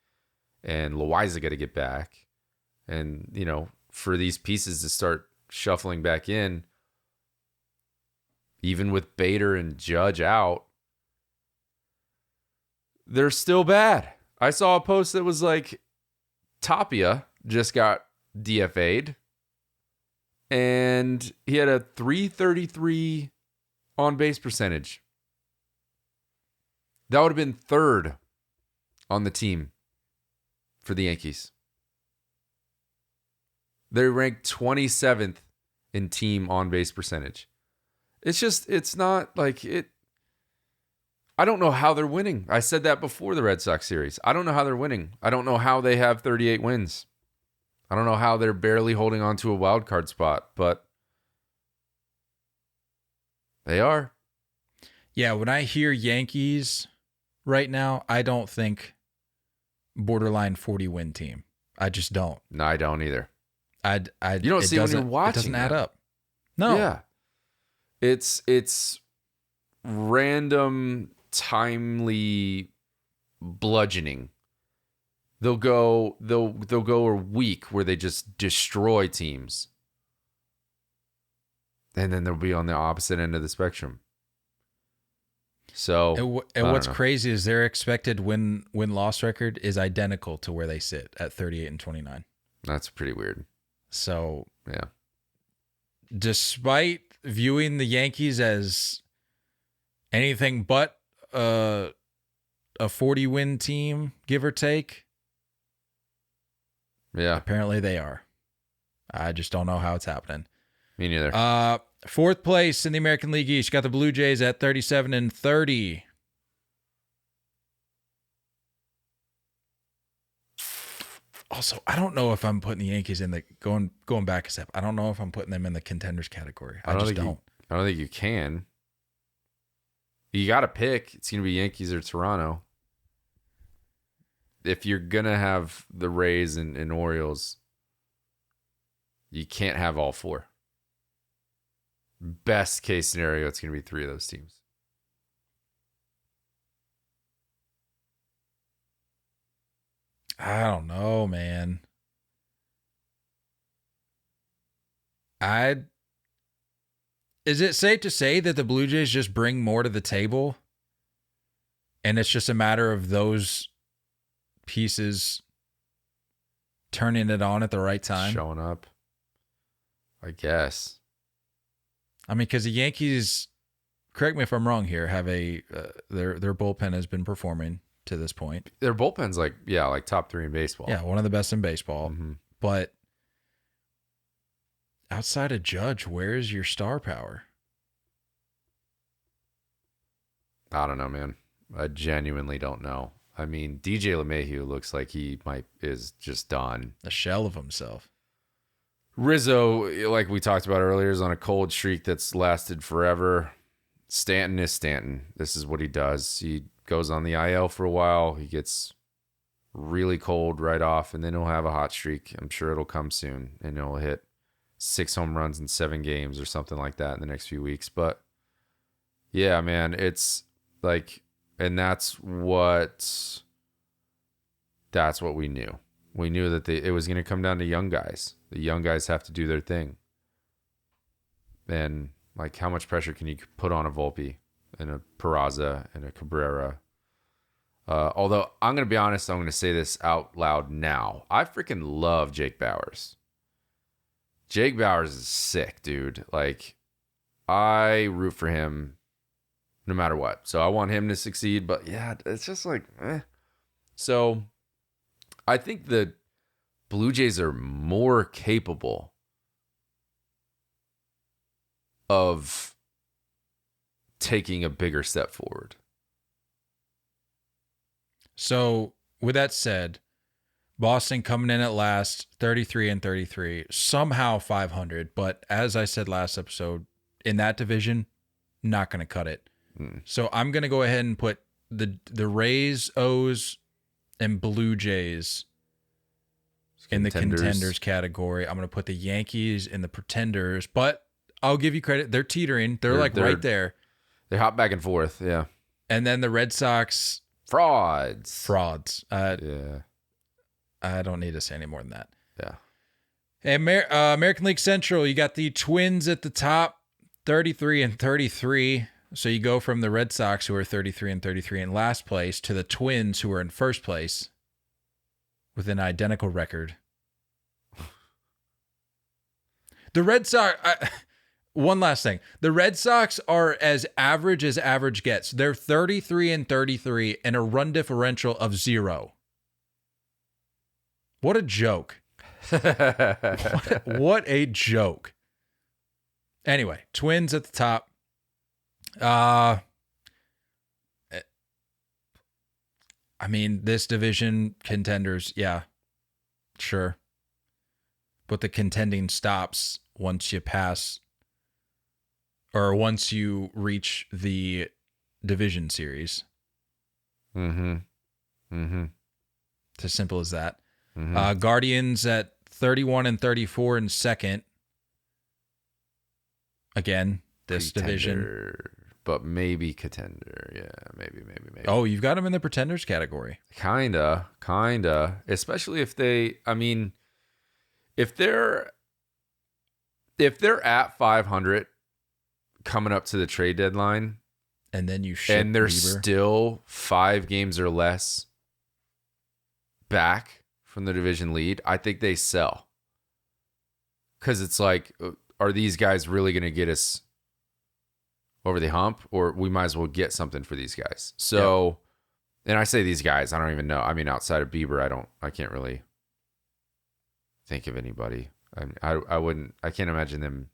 and Loaiza to get back." And, you know, for these pieces to start shuffling back in, even with Bader and Judge out, they're still bad. I saw a post that was like, Tapia just got DFA'd, and he had a .333 on-base percentage. That would have been third on the team for the Yankees. They're ranked 27th in team on-base percentage. It's not like it. I don't know how they're winning. I said that before the Red Sox series. I don't know how they're winning. I don't know how they have 38 wins. I don't know how they're barely holding on to a wild card spot, but they are. Yeah, when I hear Yankees right now, I don't think borderline 40-win team. I just don't. No, I don't either. You don't see when you're watching. It doesn't add them. up. No. Yeah. It's random, timely bludgeoning. They'll go a week where they just destroy teams. And then they'll be on the opposite end of the spectrum. So, and what's crazy is their expected win-loss record is identical to where they sit at 38 and 29. That's pretty weird. So, yeah. Despite viewing the Yankees as anything but a 40-win team, give or take, yeah, apparently they are. I just don't know how it's happening. Me neither. Fourth place in the American League East, got the Blue Jays at 37 and 30. Also, I don't know if I'm putting the Yankees in the going back a step. I don't know if I'm putting them in the contenders category. I don't. I don't think you can. You got to pick. It's going to be Yankees or Toronto. If you're going to have the Rays and Orioles, you can't have all four. Best case scenario, it's going to be three of those teams. I don't know, man. Is it safe to say that the Blue Jays just bring more to the table? And it's just a matter of those pieces turning it on at the right time? Showing up, I guess. I mean, because the Yankees, correct me if I'm wrong here, have their bullpen has been performing to this point. Their bullpen's like top three in baseball. Yeah, one of the best in baseball. Mm-hmm. But outside of Judge, where's your star power? I don't know, man. I genuinely don't know. I mean, DJ LeMahieu looks like he is just done. A shell of himself. Rizzo, like we talked about earlier, is on a cold streak that's lasted forever. Stanton is Stanton. This is what he does. He goes on the IL for a while. He gets really cold right off, and then he'll have a hot streak. I'm sure it'll come soon, and he'll hit 6 home runs in 7 games or something like that in the next few weeks. But yeah, man, it's like, and that's what we knew. We knew that it was going to come down to young guys. The young guys have to do their thing. And like, how much pressure can you put on a Volpe and a Peraza and a Cabrera? Although I'm going to be honest, I'm going to say this out loud now. I freaking love Jake Bauers. Jake Bauers is sick, dude. Like, I root for him no matter what. So I want him to succeed, but yeah, it's just like, eh. So I think the Blue Jays are more capable of taking a bigger step forward. So with that said, Boston coming in at last, 33 and 33, somehow 500. But as I said last episode, in that division, not going to cut it. So I'm going to go ahead and put the Rays, O's, and Blue Jays in the contenders category. I'm going to put the Yankees in the pretenders, but I'll give you credit. They're teetering. They're right there. They hop back and forth. Yeah. And then the Red Sox. Frauds. Yeah. I don't need to say any more than that. Yeah. American League Central, you got the Twins at the top, 33 and 33. So you go from the Red Sox, who are 33 and 33 in last place, to the Twins, who are in first place with an identical record. The Red Sox, one last thing. The Red Sox are as average gets. They're 33 and 33 and a run differential of 0. What a joke. What a joke. Anyway, Twins at the top. I mean, this division, contenders, yeah, sure. But the contending stops once you pass, or once you reach the division series. Mm-hmm. Mm-hmm. It's as simple as that. Guardians at 31 and 34 in second. Again, this division. But maybe contender. Yeah, maybe. Oh, you've got them in the pretenders category. Kinda. Especially if if they're at 500 coming up to the trade deadline, and then you ship and they're Bieber. still 5 games or less back from the division lead, I think they sell. Because it's like, are these guys really going to get us over the hump, or we might as well get something for these guys? So, And I say these guys, I don't even know. I mean, outside of Bieber, I can't really think of anybody. I can't imagine them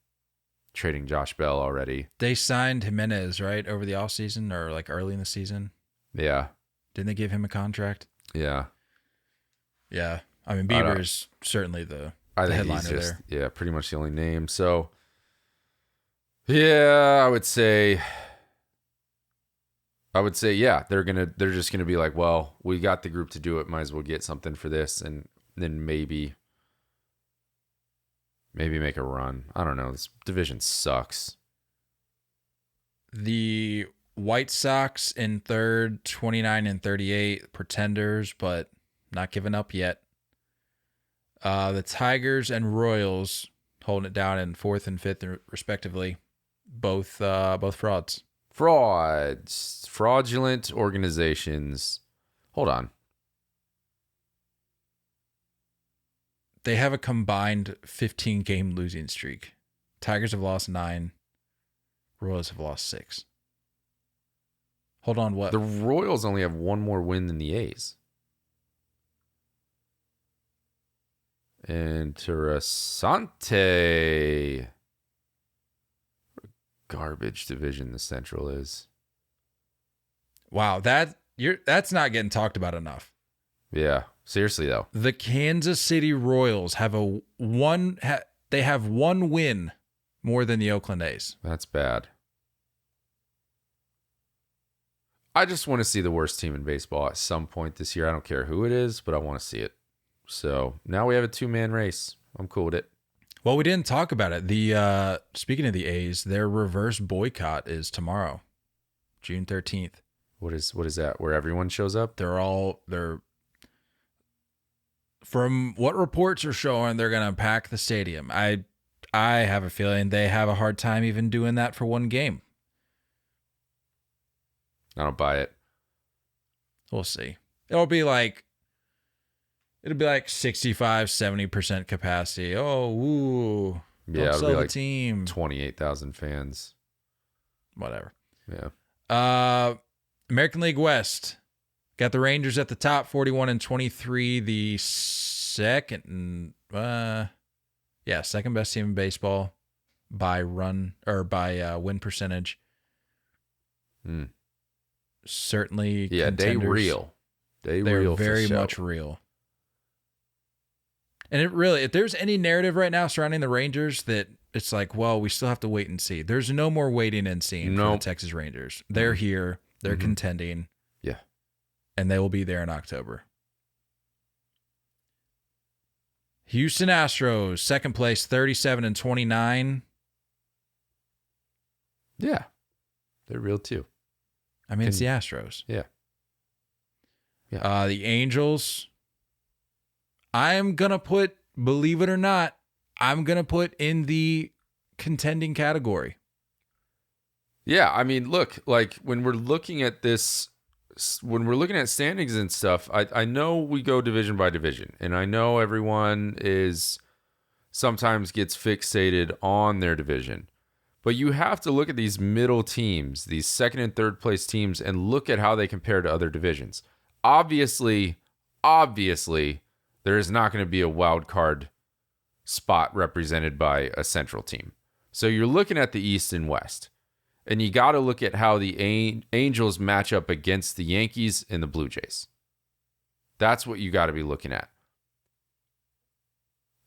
trading Josh Bell already. They signed Jimenez, right, over the offseason or like early in the season. Yeah. Didn't they give him a contract? Yeah. Yeah. I mean, Bieber is certainly the headliner there. Yeah, pretty much the only name. So, yeah, I would say, yeah, they're just gonna be like, well, we got the group to do it. Might as well get something for this, and then maybe make a run. I don't know. This division sucks. The White Sox in third, 29 and 38, pretenders, but not giving up yet. The Tigers and Royals holding it down in fourth and fifth, respectively. Both frauds. Fraudulent organizations. Hold on. They have a combined 15-game losing streak. Tigers have lost 9. Royals have lost 6. Hold on, what? The Royals only have one more win than the A's. Interessante. Garbage division the Central is. Wow, that's not getting talked about enough. Yeah, seriously though. The Kansas City Royals have one win more than the Oakland A's. That's bad. I just want to see the worst team in baseball at some point this year. I don't care who it is, but I want to see it. So now we have a 2-man race. I'm cool with it. Well, we didn't talk about it. The speaking of the A's, their reverse boycott is tomorrow, June 13th. What is that? Where everyone shows up? They're from what reports are showing, they're gonna pack the stadium. I have a feeling they have a hard time even doing that for one game. I don't buy it. We'll see. It'll be like 65, 70% capacity. Oh, woo. Yeah, don't it'll sell be the like team. 28,000 fans. Whatever. Yeah. American League West. Got the Rangers at the top, 41 and 23. The second best team in baseball by win percentage. Certainly. Yeah, contenders. they real. They're very much real. And it really, if there's any narrative right now surrounding the Rangers that it's like, well, we still have to wait and see. There's no more waiting and seeing for the Texas Rangers. They're here. They're contending. Yeah. And they will be there in October. Houston Astros, second place, 37 and 29. Yeah. They're real too. I mean, it's the Astros. Yeah. The Angels, I'm going to put, believe it or not, I'm going to put in the contending category. Yeah, I mean, look, like when we're looking at this, when we're looking at standings and stuff, I know we go division by division, and I know everyone sometimes gets fixated on their division. But you have to look at these middle teams, these second and third place teams, and look at how they compare to other divisions. Obviously, there is not going to be a wild card spot represented by a Central team. So you're looking at the East and West. And you got to look at how the Angels match up against the Yankees and the Blue Jays. That's what you got to be looking at.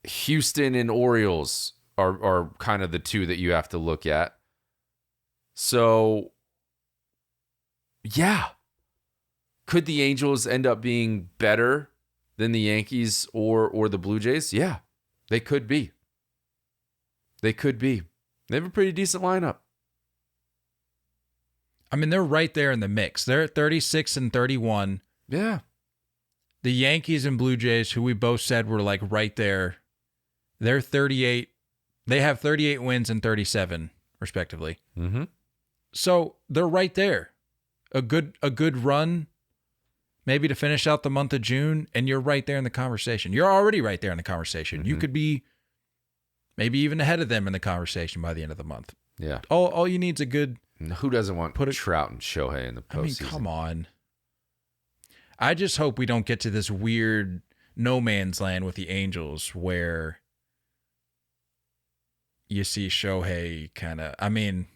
Houston and Orioles are kind of the two that you have to look at. So, yeah. Could the Angels end up being better than the Yankees or the Blue Jays? Yeah, they could be. They could be. They have a pretty decent lineup. I mean, they're right there in the mix. They're at 36 and 31. Yeah. The Yankees and Blue Jays, who we both said were like right there, they're 38. They have 38 wins and 37, respectively. Mm-hmm. So they're right there. A good run, maybe to finish out the month of June, and you're right there in the conversation. You're already right there in the conversation. You could be maybe even ahead of them in the conversation by the end of the month. Yeah. All you need is a good... Who doesn't want Trout and Shohei in the postseason? I mean, come on. I just hope we don't get to this weird no man's land with the Angels where you see Shohei kind of... I mean,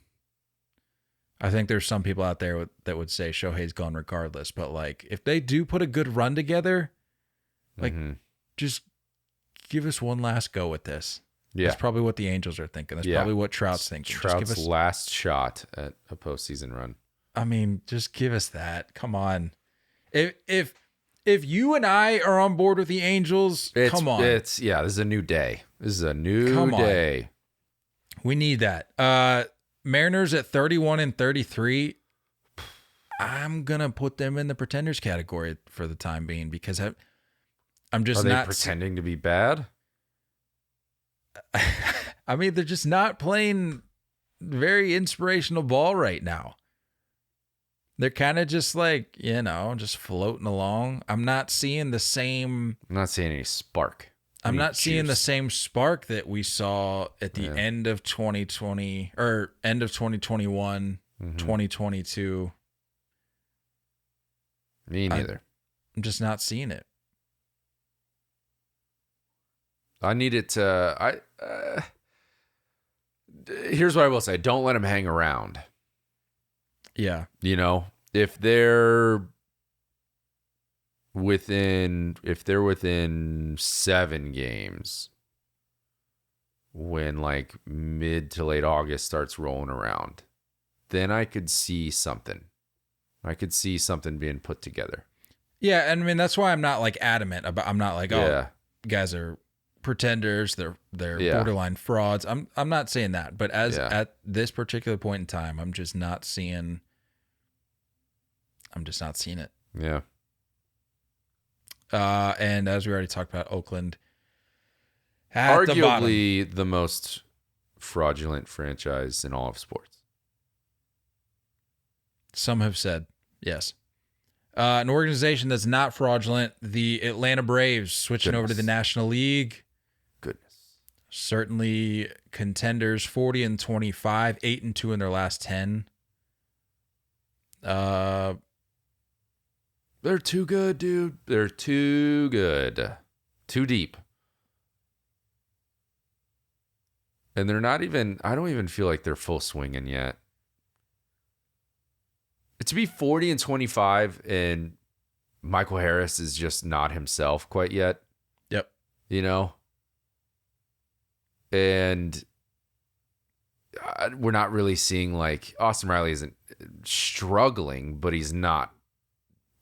I think there's some people out there that would say Shohei's gone regardless, but like if they do put a good run together, like just give us one last go with this. Yeah. That's probably what the Angels are thinking. That's probably what Trout's thinking. Trout's last shot at a postseason run. I mean, just give us that. Come on. If you and I are on board with the Angels, come on. This is a new day. This is a new day. We need that. Mariners at 31 and 33. I'm going to put them in the pretenders category for the time being because I'm just not pretending to be bad. I mean, they're just not playing very inspirational ball right now. They're kind of just like, just floating along. I'm not seeing the same... I'm not seeing any spark. I'm not seeing the same spark that we saw at the end of 2020 or end of 2021, 2022. Me neither. I'm just not seeing it. I need it to... here's what I will say. Don't let them hang around. Yeah. If they're within 7 games when like mid to late August starts rolling around, then I could see something. I could see something being put together. Yeah, and I mean that's why I'm not like adamant about. I'm not like, guys are pretenders. They're borderline frauds. I'm not saying that, but at this particular point in time, I'm just not seeing it. Yeah. And as we already talked about, Oakland, arguably the most fraudulent franchise in all of sports. Some have said, yes. An organization that's not fraudulent, the Atlanta Braves, switching over to the National League. Goodness. Certainly contenders, 40 and 25, 8-2 in their last 10. They're too good, dude. They're too good. Too deep. And they're not even... I don't even feel like they're full swinging yet. To be 40 and 25 and Michael Harris is just not himself quite yet. Yep. And we're not really seeing like... Austin Riley isn't struggling, but he's not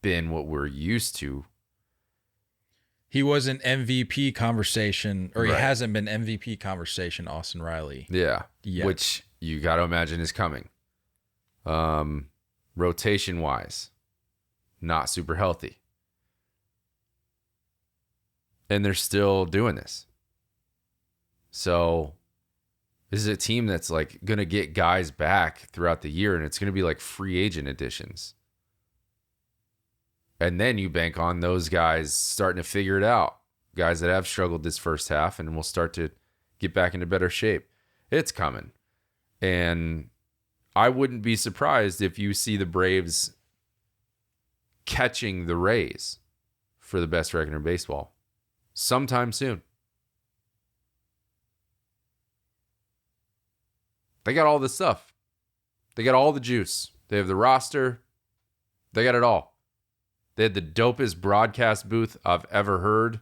been what we're used to. He was an MVP conversation, or he hasn't been MVP conversation, Austin Riley. Yeah. Yet. Which you got to imagine is coming. Rotation wise, not super healthy. And they're still doing this. So this is a team that's like going to get guys back throughout the year, and it's going to be like free agent additions. And then you bank on those guys starting to figure it out. Guys that have struggled this first half and will start to get back into better shape. It's coming. And I wouldn't be surprised if you see the Braves catching the Rays for the best record in baseball sometime soon. They got all the stuff. They got all the juice. They have the roster. They got it all. They had the dopest broadcast booth I've ever heard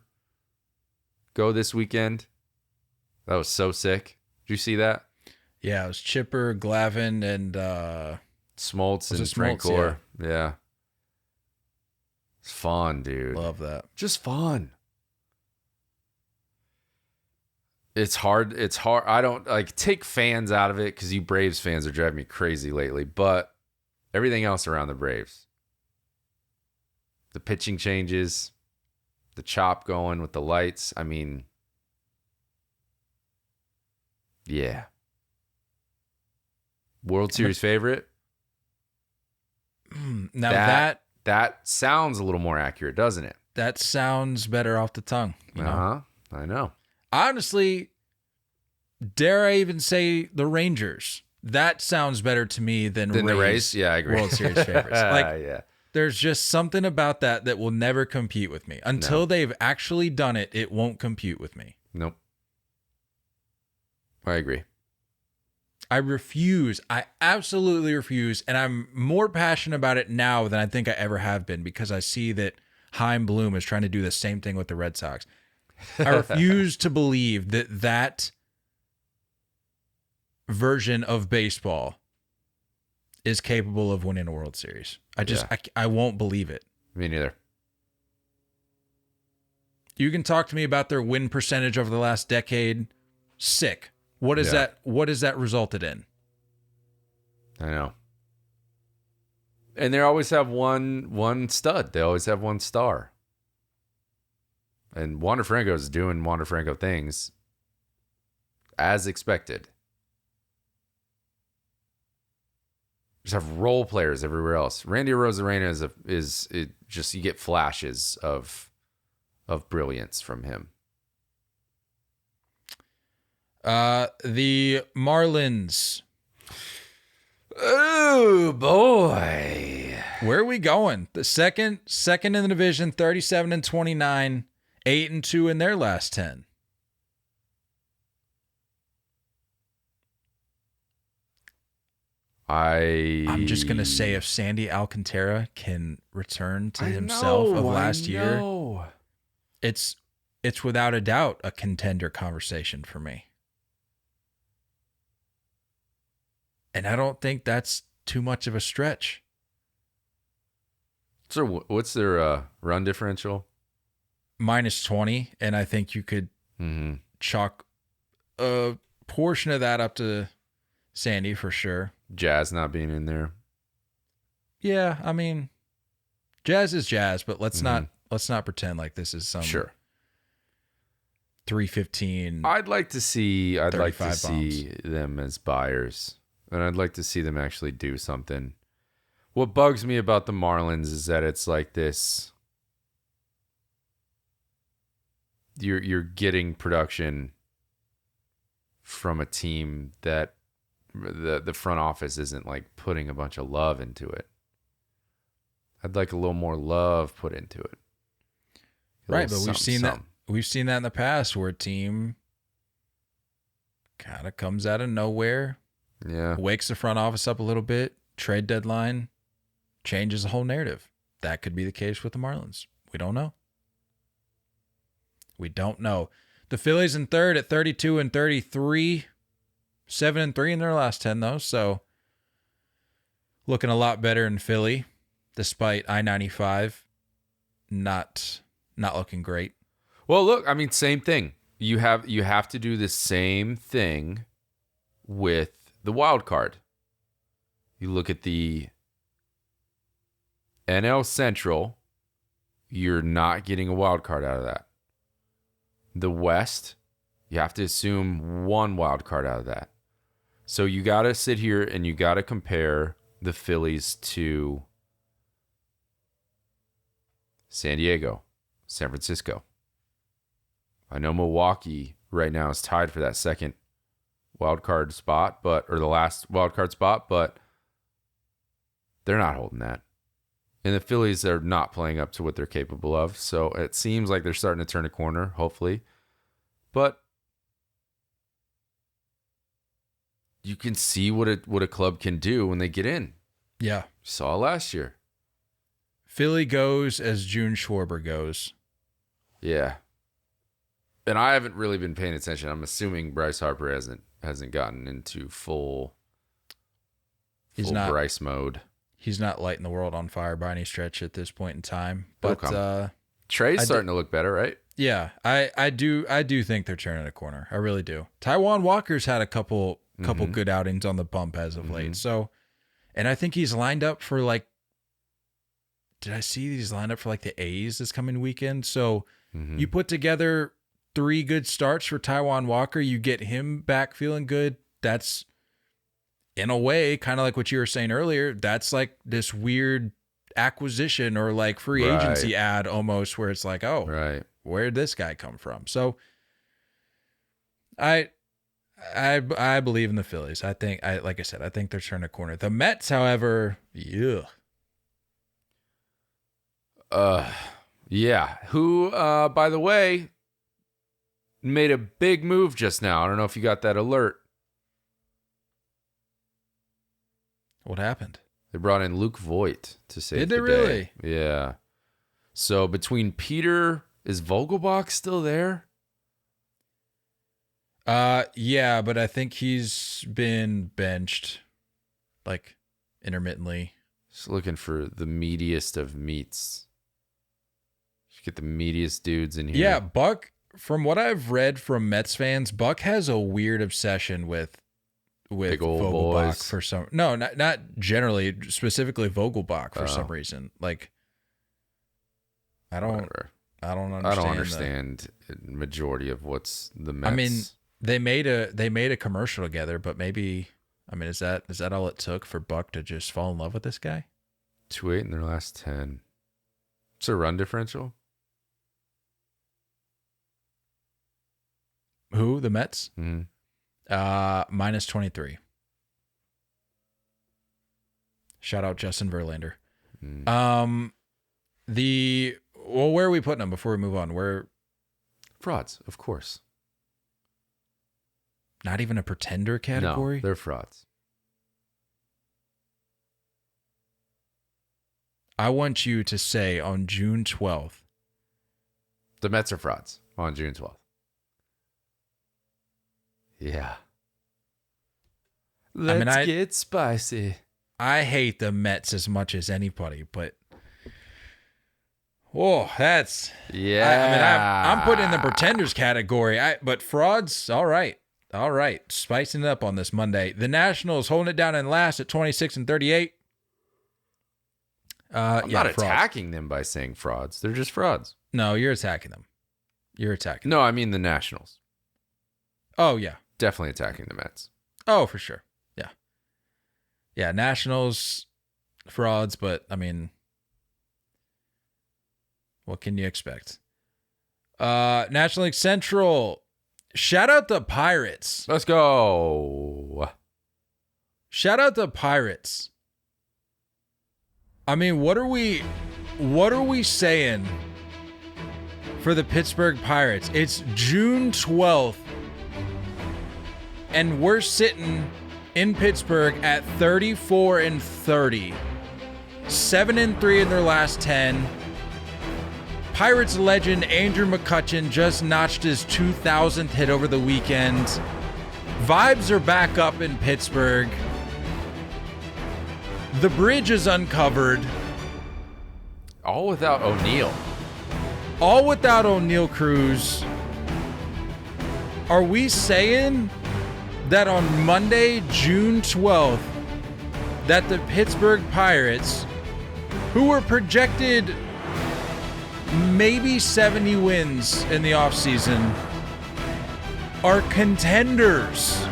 go this weekend. That was so sick. Did you see that? Yeah, it was Chipper, Glavin, and Smoltz and Francoeur. Yeah. It's fun, dude. Love that. Just fun. It's hard. I don't take fans out of it because you Braves fans are driving me crazy lately, but everything else around the Braves. The pitching changes, the chop going with the lights. I mean, yeah. World Series favorite? Now that sounds a little more accurate, doesn't it? that sounds better off the tongue. You know? I know. Honestly, dare I even say the Rangers? That sounds better to me than the Rays. Yeah, I agree. World Series favorites. Like, yeah. there's just something about that will never compete with me. Until they've actually done it, it won't compute with me. Nope. I agree. I refuse. I absolutely refuse. And I'm more passionate about it now than I think I ever have been because I see that Chaim Bloom is trying to do the same thing with the Red Sox. I refuse to believe that version of baseball is capable of winning a World Series. I won't believe it. Me neither. You can talk to me about their win percentage over the last decade. Sick. What is that? What has that resulted in? I know. And they always have one stud. They always have one star. And Wander Franco is doing Wander Franco things as expected. Just have role players everywhere else. Randy Arozarena is just you get flashes of brilliance from him. The Marlins. Oh boy. Where are we going? The second in the division, 37-29, 8-2 in their last 10. I'm just going to say if Sandy Alcantara can return to himself of last year, it's without a doubt a contender conversation for me. And I don't think that's too much of a stretch. So what's their run differential? -20, and I think you could chalk a portion of that up to Sandy for sure. Jazz not being in there. Yeah, I mean, Jazz is Jazz, but let's not pretend like this is some 315. I'd like to see bombs. them as buyers. And I'd like to see them actually do something. What bugs me about the Marlins is that it's like this. You're getting production from a team that the front office isn't like putting a bunch of love into it. I'd like a little more love put into it. Right, but we've seen that in the past where a team kind of comes out of nowhere. Yeah. Wakes the front office up a little bit, trade deadline, changes the whole narrative. That could be the case with the Marlins. We don't know. The Phillies in third at 32-33, 7-3 in their last 10 though, so looking a lot better in Philly, despite I-95 not looking great. Well, look, I mean, same thing. You have to do the same thing with the wild card. You look at the NL Central, you're not getting a wild card out of that. The West, you have to assume one wild card out of that. So you got to sit here and you got to compare the Phillies to San Diego, San Francisco. I know Milwaukee right now is tied for that second wild card spot, or the last wild card spot, but they're not holding that. And the Phillies are not playing up to what they're capable of. So it seems like they're starting to turn a corner, hopefully. But you can see what a club can do when they get in. Yeah. You saw last year. Philly goes as June Schwarber goes. Yeah. And I haven't really been paying attention. I'm assuming Bryce Harper hasn't gotten into full Bryce mode. he's not lighting the world on fire by any stretch at this point in time. But Trey's starting to look better, right? yeah, I do think they're turning a corner. I really do. Taijuan Walker's had a couple good outings on the bump as of late. So, and I think he's lined up for like. Did I see he's lined up for like the A's this coming weekend? So you put together 3 good starts for Taijuan Walker. You get him back feeling good. That's in a way kind of like what you were saying earlier. That's like this weird acquisition or like free agency ad almost, where it's like, oh, where'd this guy come from? So I believe in the Phillies. Like I said, I think they're turning a corner. The Mets, however, yeah. Who, by the way, made a big move just now. I don't know if you got that alert. What happened? They brought in Luke Voigt to save Did the they really? day. Yeah. So between Peter, is Vogelbach still there? Yeah, but I think he's been benched like intermittently. Just looking for the meatiest of meats. Get the meatiest dudes in here. Yeah, Buck, from what I've read from Mets fans, Buck has a weird obsession with Big old Vogelbach boys. for some. No, not generally, specifically Vogelbach for some reason. Like, I don't understand. I don't understand the majority of what's the Mets. I mean, they made a commercial together, but maybe, I mean, is that all it took for Buck to just fall in love with this guy? 2-8 in their last 10. It's a run differential. Who? The Mets? Mm-hmm. -23. Shout out Justin Verlander. Where are we putting them before we move on? Where Frauds, of course. not even a pretender category? No, they're frauds. I want you to say on June 12th. The Mets are frauds on June 12th. Yeah. Let's get spicy. I hate the Mets as much as anybody, but that's I'm putting in the pretenders category. But frauds, all right, spicing it up on this Monday. The Nationals holding it down in last at 26-38. I'm not frauds. attacking them by saying frauds. They're just frauds. No, you're attacking them. No, I mean the Nationals. Oh yeah, Definitely attacking the Mets. oh for sure. Yeah, Nationals frauds, but I mean, what can you expect? National League Central. Shout out the Pirates. Let's go. Shout out the Pirates. I mean, what are we saying for the Pittsburgh Pirates? It's June 12th, and we're sitting in Pittsburgh at 34-30, 7-3 in their last 10. Pirates legend Andrew McCutchen just notched his 2,000th hit over the weekend. Vibes are back up in Pittsburgh. The bridge is uncovered. All without O'Neill. All without O'Neill Cruz. Are we saying that on Monday, June 12th, that the Pittsburgh Pirates, who were projected maybe 70 wins in the offseason, are contenders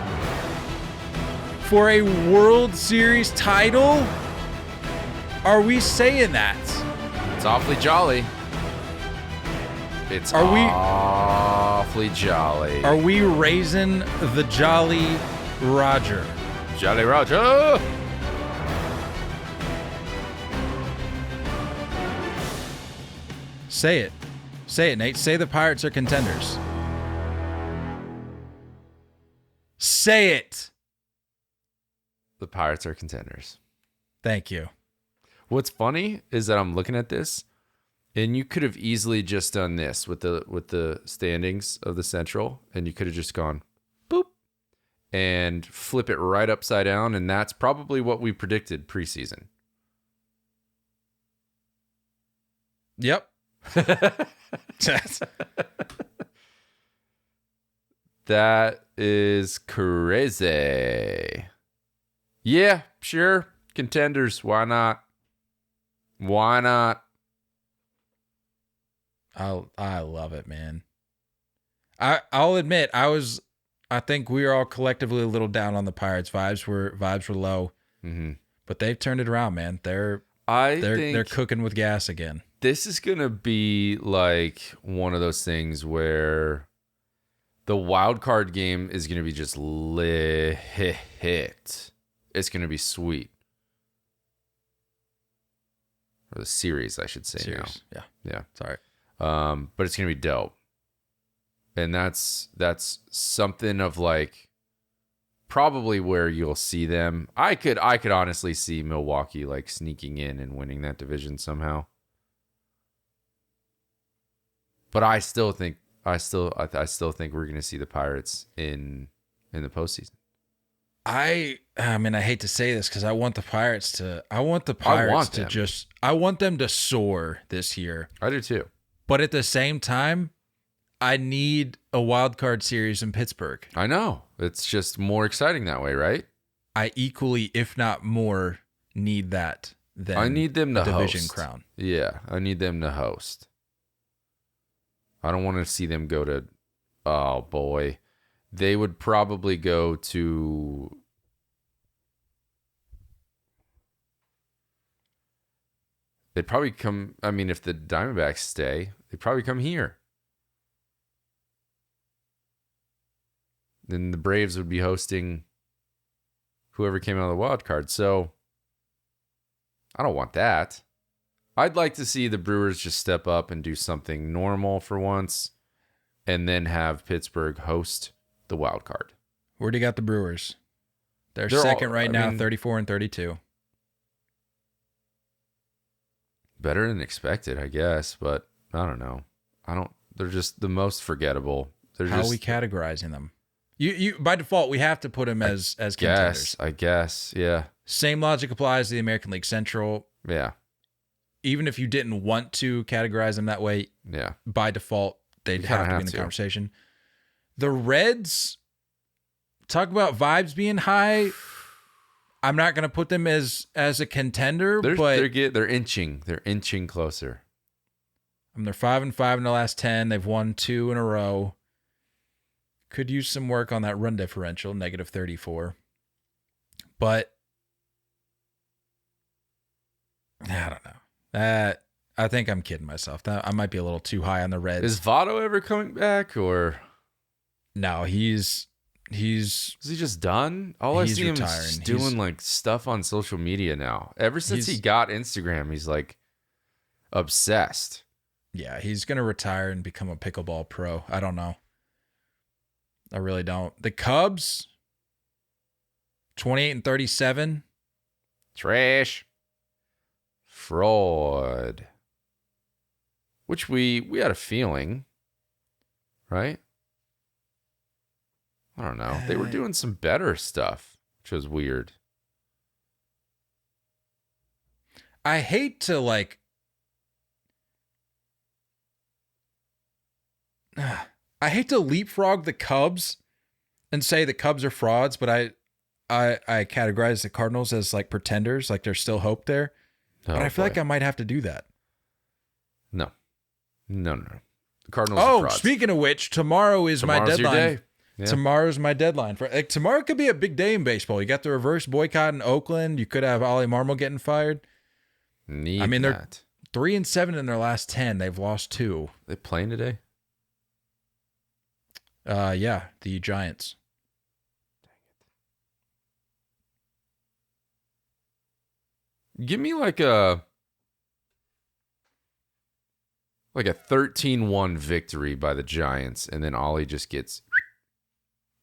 for a World Series title? Are we saying that? It's awfully jolly. It's awfully jolly. Are we raising the Jolly Roger? Jolly Roger! Say it. Say it, Nate. Say the Pirates are contenders. Say it. The Pirates are contenders. Thank you. What's funny is that I'm looking at this, and you could have easily just done this with the standings of the Central, and you could have just gone boop and flip it right upside down, and that's probably what we predicted preseason. Yep. That is crazy. Yeah, sure. Contenders. Why not? Why not? I love it, man. I'll admit I think we are all collectively a little down on the Pirates. Vibes were low. Mm-hmm. But they've turned it around, man. They're cooking with gas again. This is gonna be like one of those things where the wild card game is gonna be just lit. It's gonna be sweet. Or the series, I should say now. Yeah. Yeah. Sorry. But it's gonna be dope. And that's something of like probably where you'll see them. I could honestly see Milwaukee like sneaking in and winning that division somehow. But I still think we're gonna see the Pirates in the postseason. I mean, I hate to say this because I want the Pirates to soar this year. I do too. But at the same time, I need a wild card series in Pittsburgh. I know. It's just more exciting that way, right? I equally, if not more, need that than I need them to division host. crown. Yeah, I need them to host. I don't want to see them go to, oh boy. They would probably go to, they'd probably come, I mean, if the Diamondbacks stay, they'd probably come here. Then the Braves would be hosting whoever came out of the wild card. So I don't want that. I'd like to see the Brewers just step up and do something normal for once and then have Pittsburgh host the wild card. Where do you got the Brewers? They're second right now, 34 and 32. Better than expected, I guess, but I don't know. They're just the most forgettable. How are we categorizing them? You by default, we have to put them as contenders. I guess, yeah. Same logic applies to the American League Central. Yeah. Even if you didn't want to categorize them that way, yeah, by default, they'd have to be in the conversation. The Reds, talk about vibes being high. I'm not going to put them as a contender, but they're inching closer. They're 5-5 in the last 10. They've won 2 in a row. Could use some work on that run differential, -34. But I don't know. I think I'm kidding myself. I might be a little too high on the Reds. Is Votto ever coming back, or no? Is he just done? All I see him is doing like stuff on social media now. Ever since he got Instagram, he's like obsessed. Yeah, he's gonna retire and become a pickleball pro. I don't know. I really don't. The Cubs, 28 and 37. Trash. Fraud. Which we had a feeling, right? I don't know. They were doing some better stuff, which was weird. I hate to leapfrog the Cubs and say the Cubs are frauds, but I categorize the Cardinals as like pretenders, like there's still hope there. But I feel like I might have to do that. No. The Cardinals are frauds. Speaking of which, tomorrow is my deadline. Your day. Yeah. Tomorrow's my deadline. Tomorrow could be a big day in baseball. You got the reverse boycott in Oakland. You could have Ollie Marmol getting fired. They're 3-7 in their last 10. They've lost 2. They playing today? Yeah, the Giants. Give me like a 13-1 victory by the Giants, and then Ollie just gets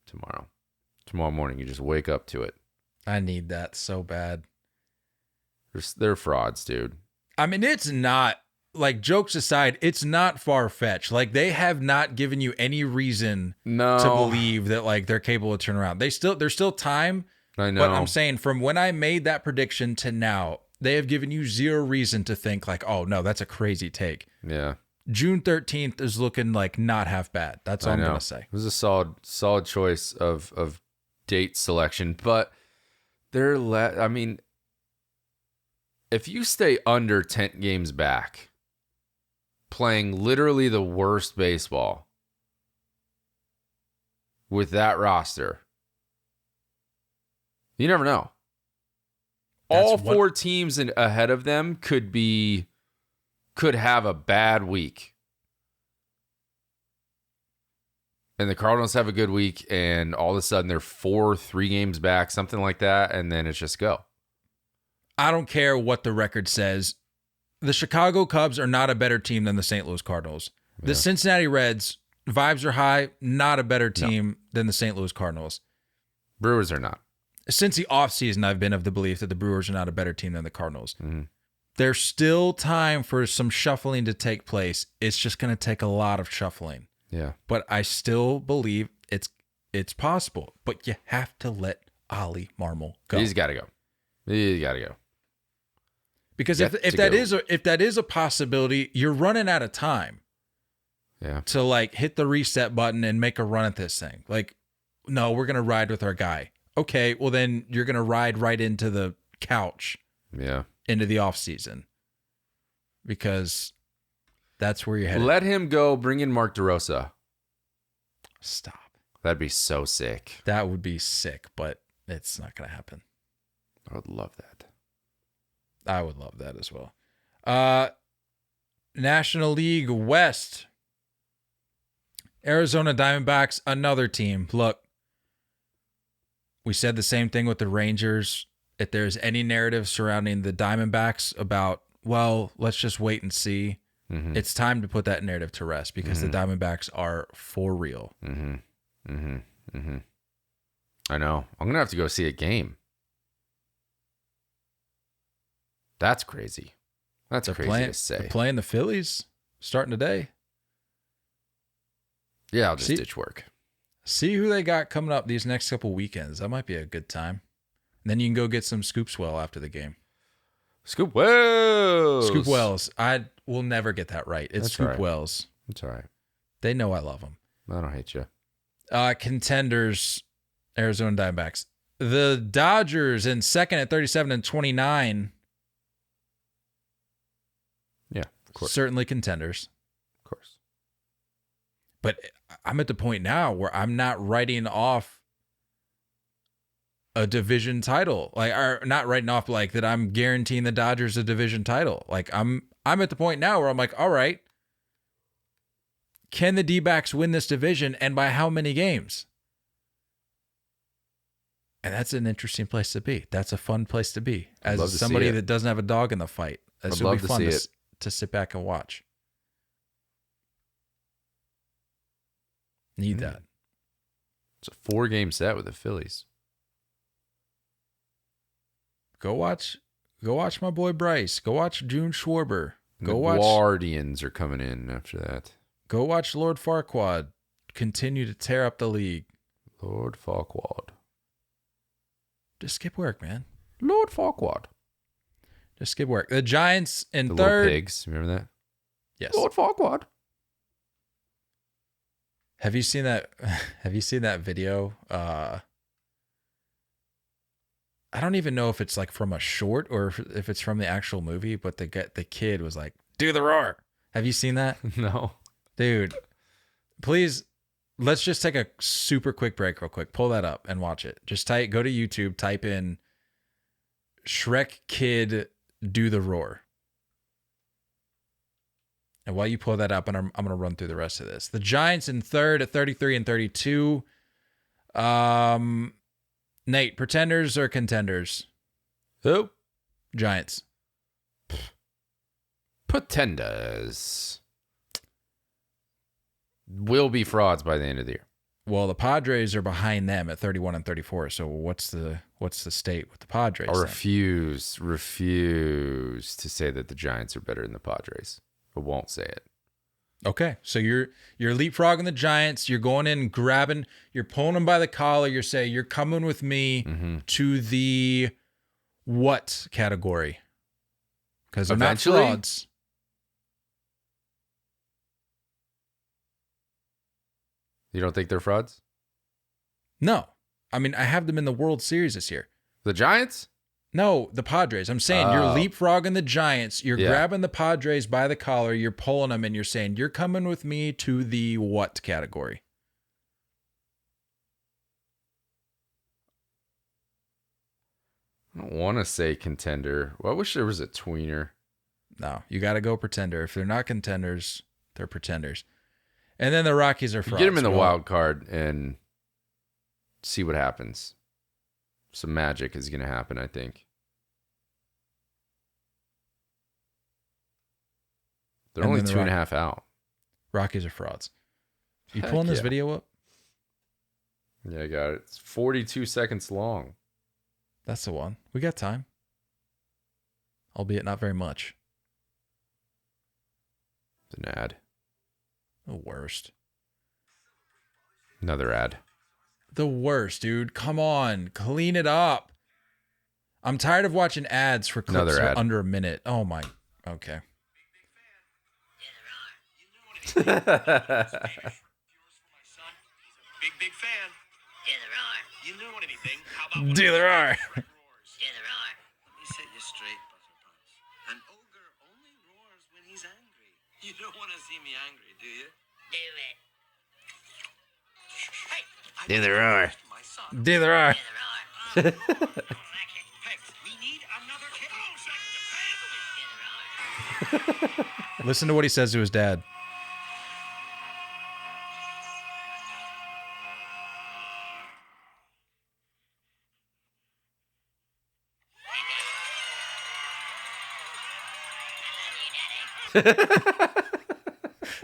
tomorrow. Tomorrow morning, you just wake up to it. I need that so bad. They're frauds, dude. I mean, it's not, like, jokes aside, it's not far-fetched. Like, they have not given you any reason to believe that, like, they're capable of turning around. There's still time. I know. But I'm saying from when I made that prediction to now, They have given you zero reason to think like, oh no, that's a crazy take. Yeah. June 13th is looking like not half bad. That's all I'm going to say. It was a solid choice of date selection, but I mean, if you stay under 10 games back, playing literally the worst baseball with that roster, you never know. All four teams ahead of them could have a bad week. And the Cardinals have a good week, and all of a sudden they're 3 games back, something like that, and then it's just go. I don't care what the record says. The Chicago Cubs are not a better team than the St. Louis Cardinals. Yeah. The Cincinnati Reds, vibes are high, not a better team than the St. Louis Cardinals. Brewers are not. Since the offseason, I've been of the belief that the Brewers are not a better team than the Cardinals. Mm-hmm. There's still time for some shuffling to take place. It's just going to take a lot of shuffling. Yeah. But I still believe it's possible. But you have to let Ollie Marmol go. He's got to go. Because if that is a possibility, you're running out of time. Yeah. To like hit the reset button and make a run at this thing. Like, no, we're going to ride with our guy. Okay, well then you're going to ride right into the couch. Yeah. Into the off season. Because that's where you're headed. Let him go. Bring in Mark DeRosa. Stop. That'd be so sick. That would be sick, but it's not going to happen. I would love that. I would love that as well. National League West. Arizona Diamondbacks, another team. Look, we said the same thing with the Rangers. If there's any narrative surrounding the Diamondbacks about, well, let's just wait and see. Mm-hmm. It's time to put that narrative to rest because the Diamondbacks are for real. Mm-hmm. Mm-hmm. Mm-hmm. I know. I'm going to have to go see a game. That's crazy. That's crazy to say. They're playing the Phillies starting today. Yeah, I'll just ditch work. See who they got coming up these next couple weekends. That might be a good time. And then you can go get some Scoop Swell after the game. Scoop Wells. Scoop Wells. I will never get that right. It's That's Scoop right. Wells. It's all right. They know I love them. I don't hate you. Contenders, Arizona Diamondbacks. The Dodgers in second at 37-29. Yeah, of course. Certainly contenders. Of course. But I'm at the point now where I'm not writing off a division title. Like, or not writing off like that I'm guaranteeing the Dodgers a division title. Like I'm at the point now where I'm like, all right, can the D-backs win this division and by how many games? And that's an interesting place to be. That's a fun place to be. As somebody that doesn't have a dog in the fight. This would be fun to sit back and watch. Need that. It's a 4-game set with the Phillies. Go watch my boy Bryce. Go watch June Schwarber. The Guardians are coming in after that. Go watch Lord Farquaad continue to tear up the league. Lord Farquaad. Just skip work, man. Lord Farquaad. Just skip work. The Giants in the third. Little Pigs. Remember that? Yes. Lord Farquaad. Have you seen that? Have you seen that video? I don't even know if it's like from a short or if it's from the actual movie, but the kid was like, "Do the roar." Have you seen that? No. Dude, please, let's just take a super quick break real quick. Pull that up and watch it. Just go to YouTube, type in Shrek Kid Do the Roar. And while you pull that up, and I'm going to run through the rest of this. The Giants in third at 33-32. Nate, pretenders or contenders? Who? Giants. Pretenders. Will be frauds by the end of the year. Well, the Padres are behind them at 31-34. So what's the state with the Padres? I refuse to say that the Giants are better than the Padres. I won't say it. Okay, so you're leapfrogging the Giants. You're going in, grabbing. You're pulling them by the collar. You're saying you're coming with me to the what category? because they're not Eventually? frauds. You don't think they're frauds? No. I mean, I have them in the World Series this year. The Giants? No, the Padres. I'm saying you're Oh. leapfrogging the Giants. You're Yeah. grabbing the Padres by the collar. You're pulling them, and you're saying, you're coming with me to the what category? I don't want to say contender. Well, I wish there was a tweener. No, you got to go pretender. If they're not contenders, they're pretenders. And then the Rockies are frauds. Get them in the Well, wild card and see what happens. Some magic is going to happen, I think. They're And only then the 2.5 out. Rockies are frauds. You Heck pulling this yeah. video up? Yeah, I got it. It's 42 seconds long. That's the one. We got time. Albeit not very much. It's an ad. The worst. Another ad. The worst, dude. Come on. Clean it up. I'm tired of watching ads for clips Another that are ad. under a minute. Oh, my. Okay. Big fan. Yeah, there are. You know anything? How about Dude, there are. Yeah, there are. Let me set you straight, Butter Puffs. An ogre only roars when he's angry. You don't want to see me angry, do you? Do it. Hey, Yeah, there are. my son. Dude, there are. Yeah, there are. Hey, we need another kid. Oh, second. Yeah, there are. Listen to what he says to his dad.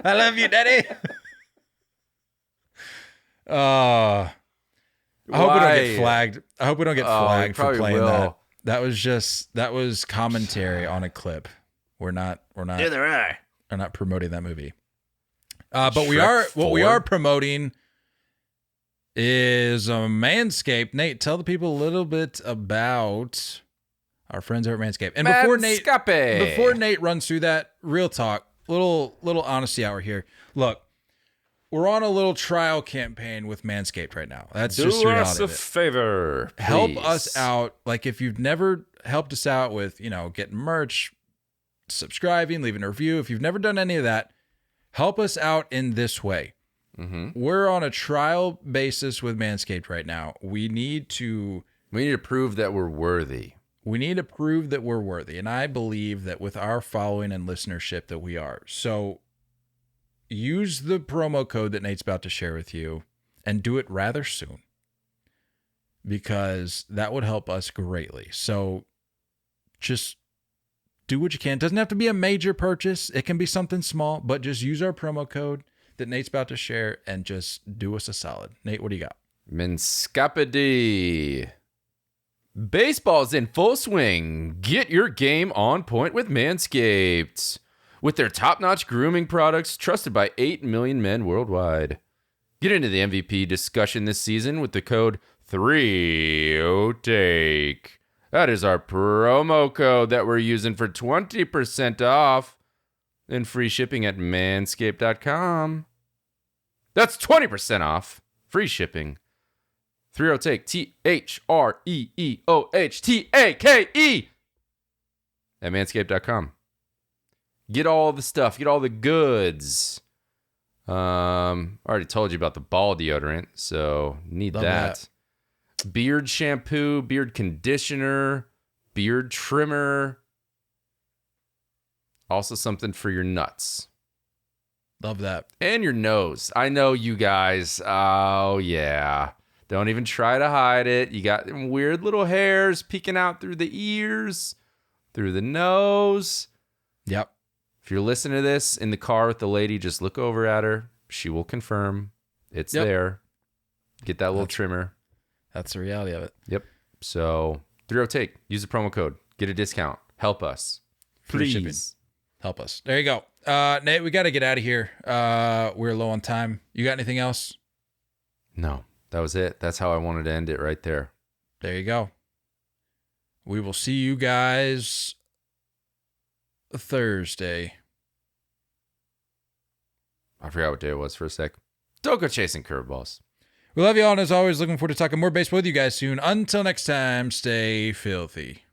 I love you, Daddy. I hope we don't get Why? flagged. I hope we don't get Oh, we flagged for probably playing will. that. That was commentary on a clip. We're not there are. are not promoting that movie. But we Shrek are what we 4? are promoting is Manscaped. Nate, tell the people a little bit about our friends over at Manscaped. And before Nate runs through that, real talk, little honesty hour here. Look, we're on a little trial campaign with Manscaped right now. That's just the Do reality us a of it. favor. Help please. us out. Like if you've never helped us out with, getting merch, subscribing, leaving a review, if you've never done any of that, help us out in this way. Mm-hmm. We're on a trial basis with Manscaped right now. We need to prove that we're worthy. prove that we're worthy. And I believe that with our following and listenership that we are. So use the promo code that Nate's about to share with you and do it rather soon, because that would help us greatly. So just do what you can. It doesn't have to be a major purchase. It can be something small, but just use our promo code that Nate's about to share and just do us a solid. Nate, what do you got? Manscapedy. Baseball's in full swing. Get your game on point with Manscaped. With their top-notch grooming products trusted by 8 million men worldwide. Get into the MVP discussion this season with the code 3OTAKE. That is our promo code that we're using for 20% off and free shipping at manscaped.com. That's 20% off. Free shipping. 3OTAKE. THREEOHTAKE at manscaped.com. Get all the stuff. Get all the goods. I already told you about the ball deodorant, so need Love that. Beard shampoo, beard conditioner, beard trimmer. Also something for your nuts. Love that. And your nose. I know you guys. Oh, yeah. Don't even try to hide it. You got them weird little hairs peeking out through the ears, through the nose. Yep. If you're listening to this in the car with the lady, just look over at her. She will confirm it's Yep. there. Get that little trimmer. That's the reality of it. Yep. So 3OTAKE. Use the promo code. Get a discount. Help us. Free shipping. Please. Help us. There you go. Nate, we got to get out of here. We're low on time. You got anything else? No, that was it. That's how I wanted to end it right there. There you go. We will see you guys Thursday. I forgot what day it was for a sec. Don't go chasing curveballs. We love you all, and as always, looking forward to talking more baseball with you guys soon. Until next time, stay filthy.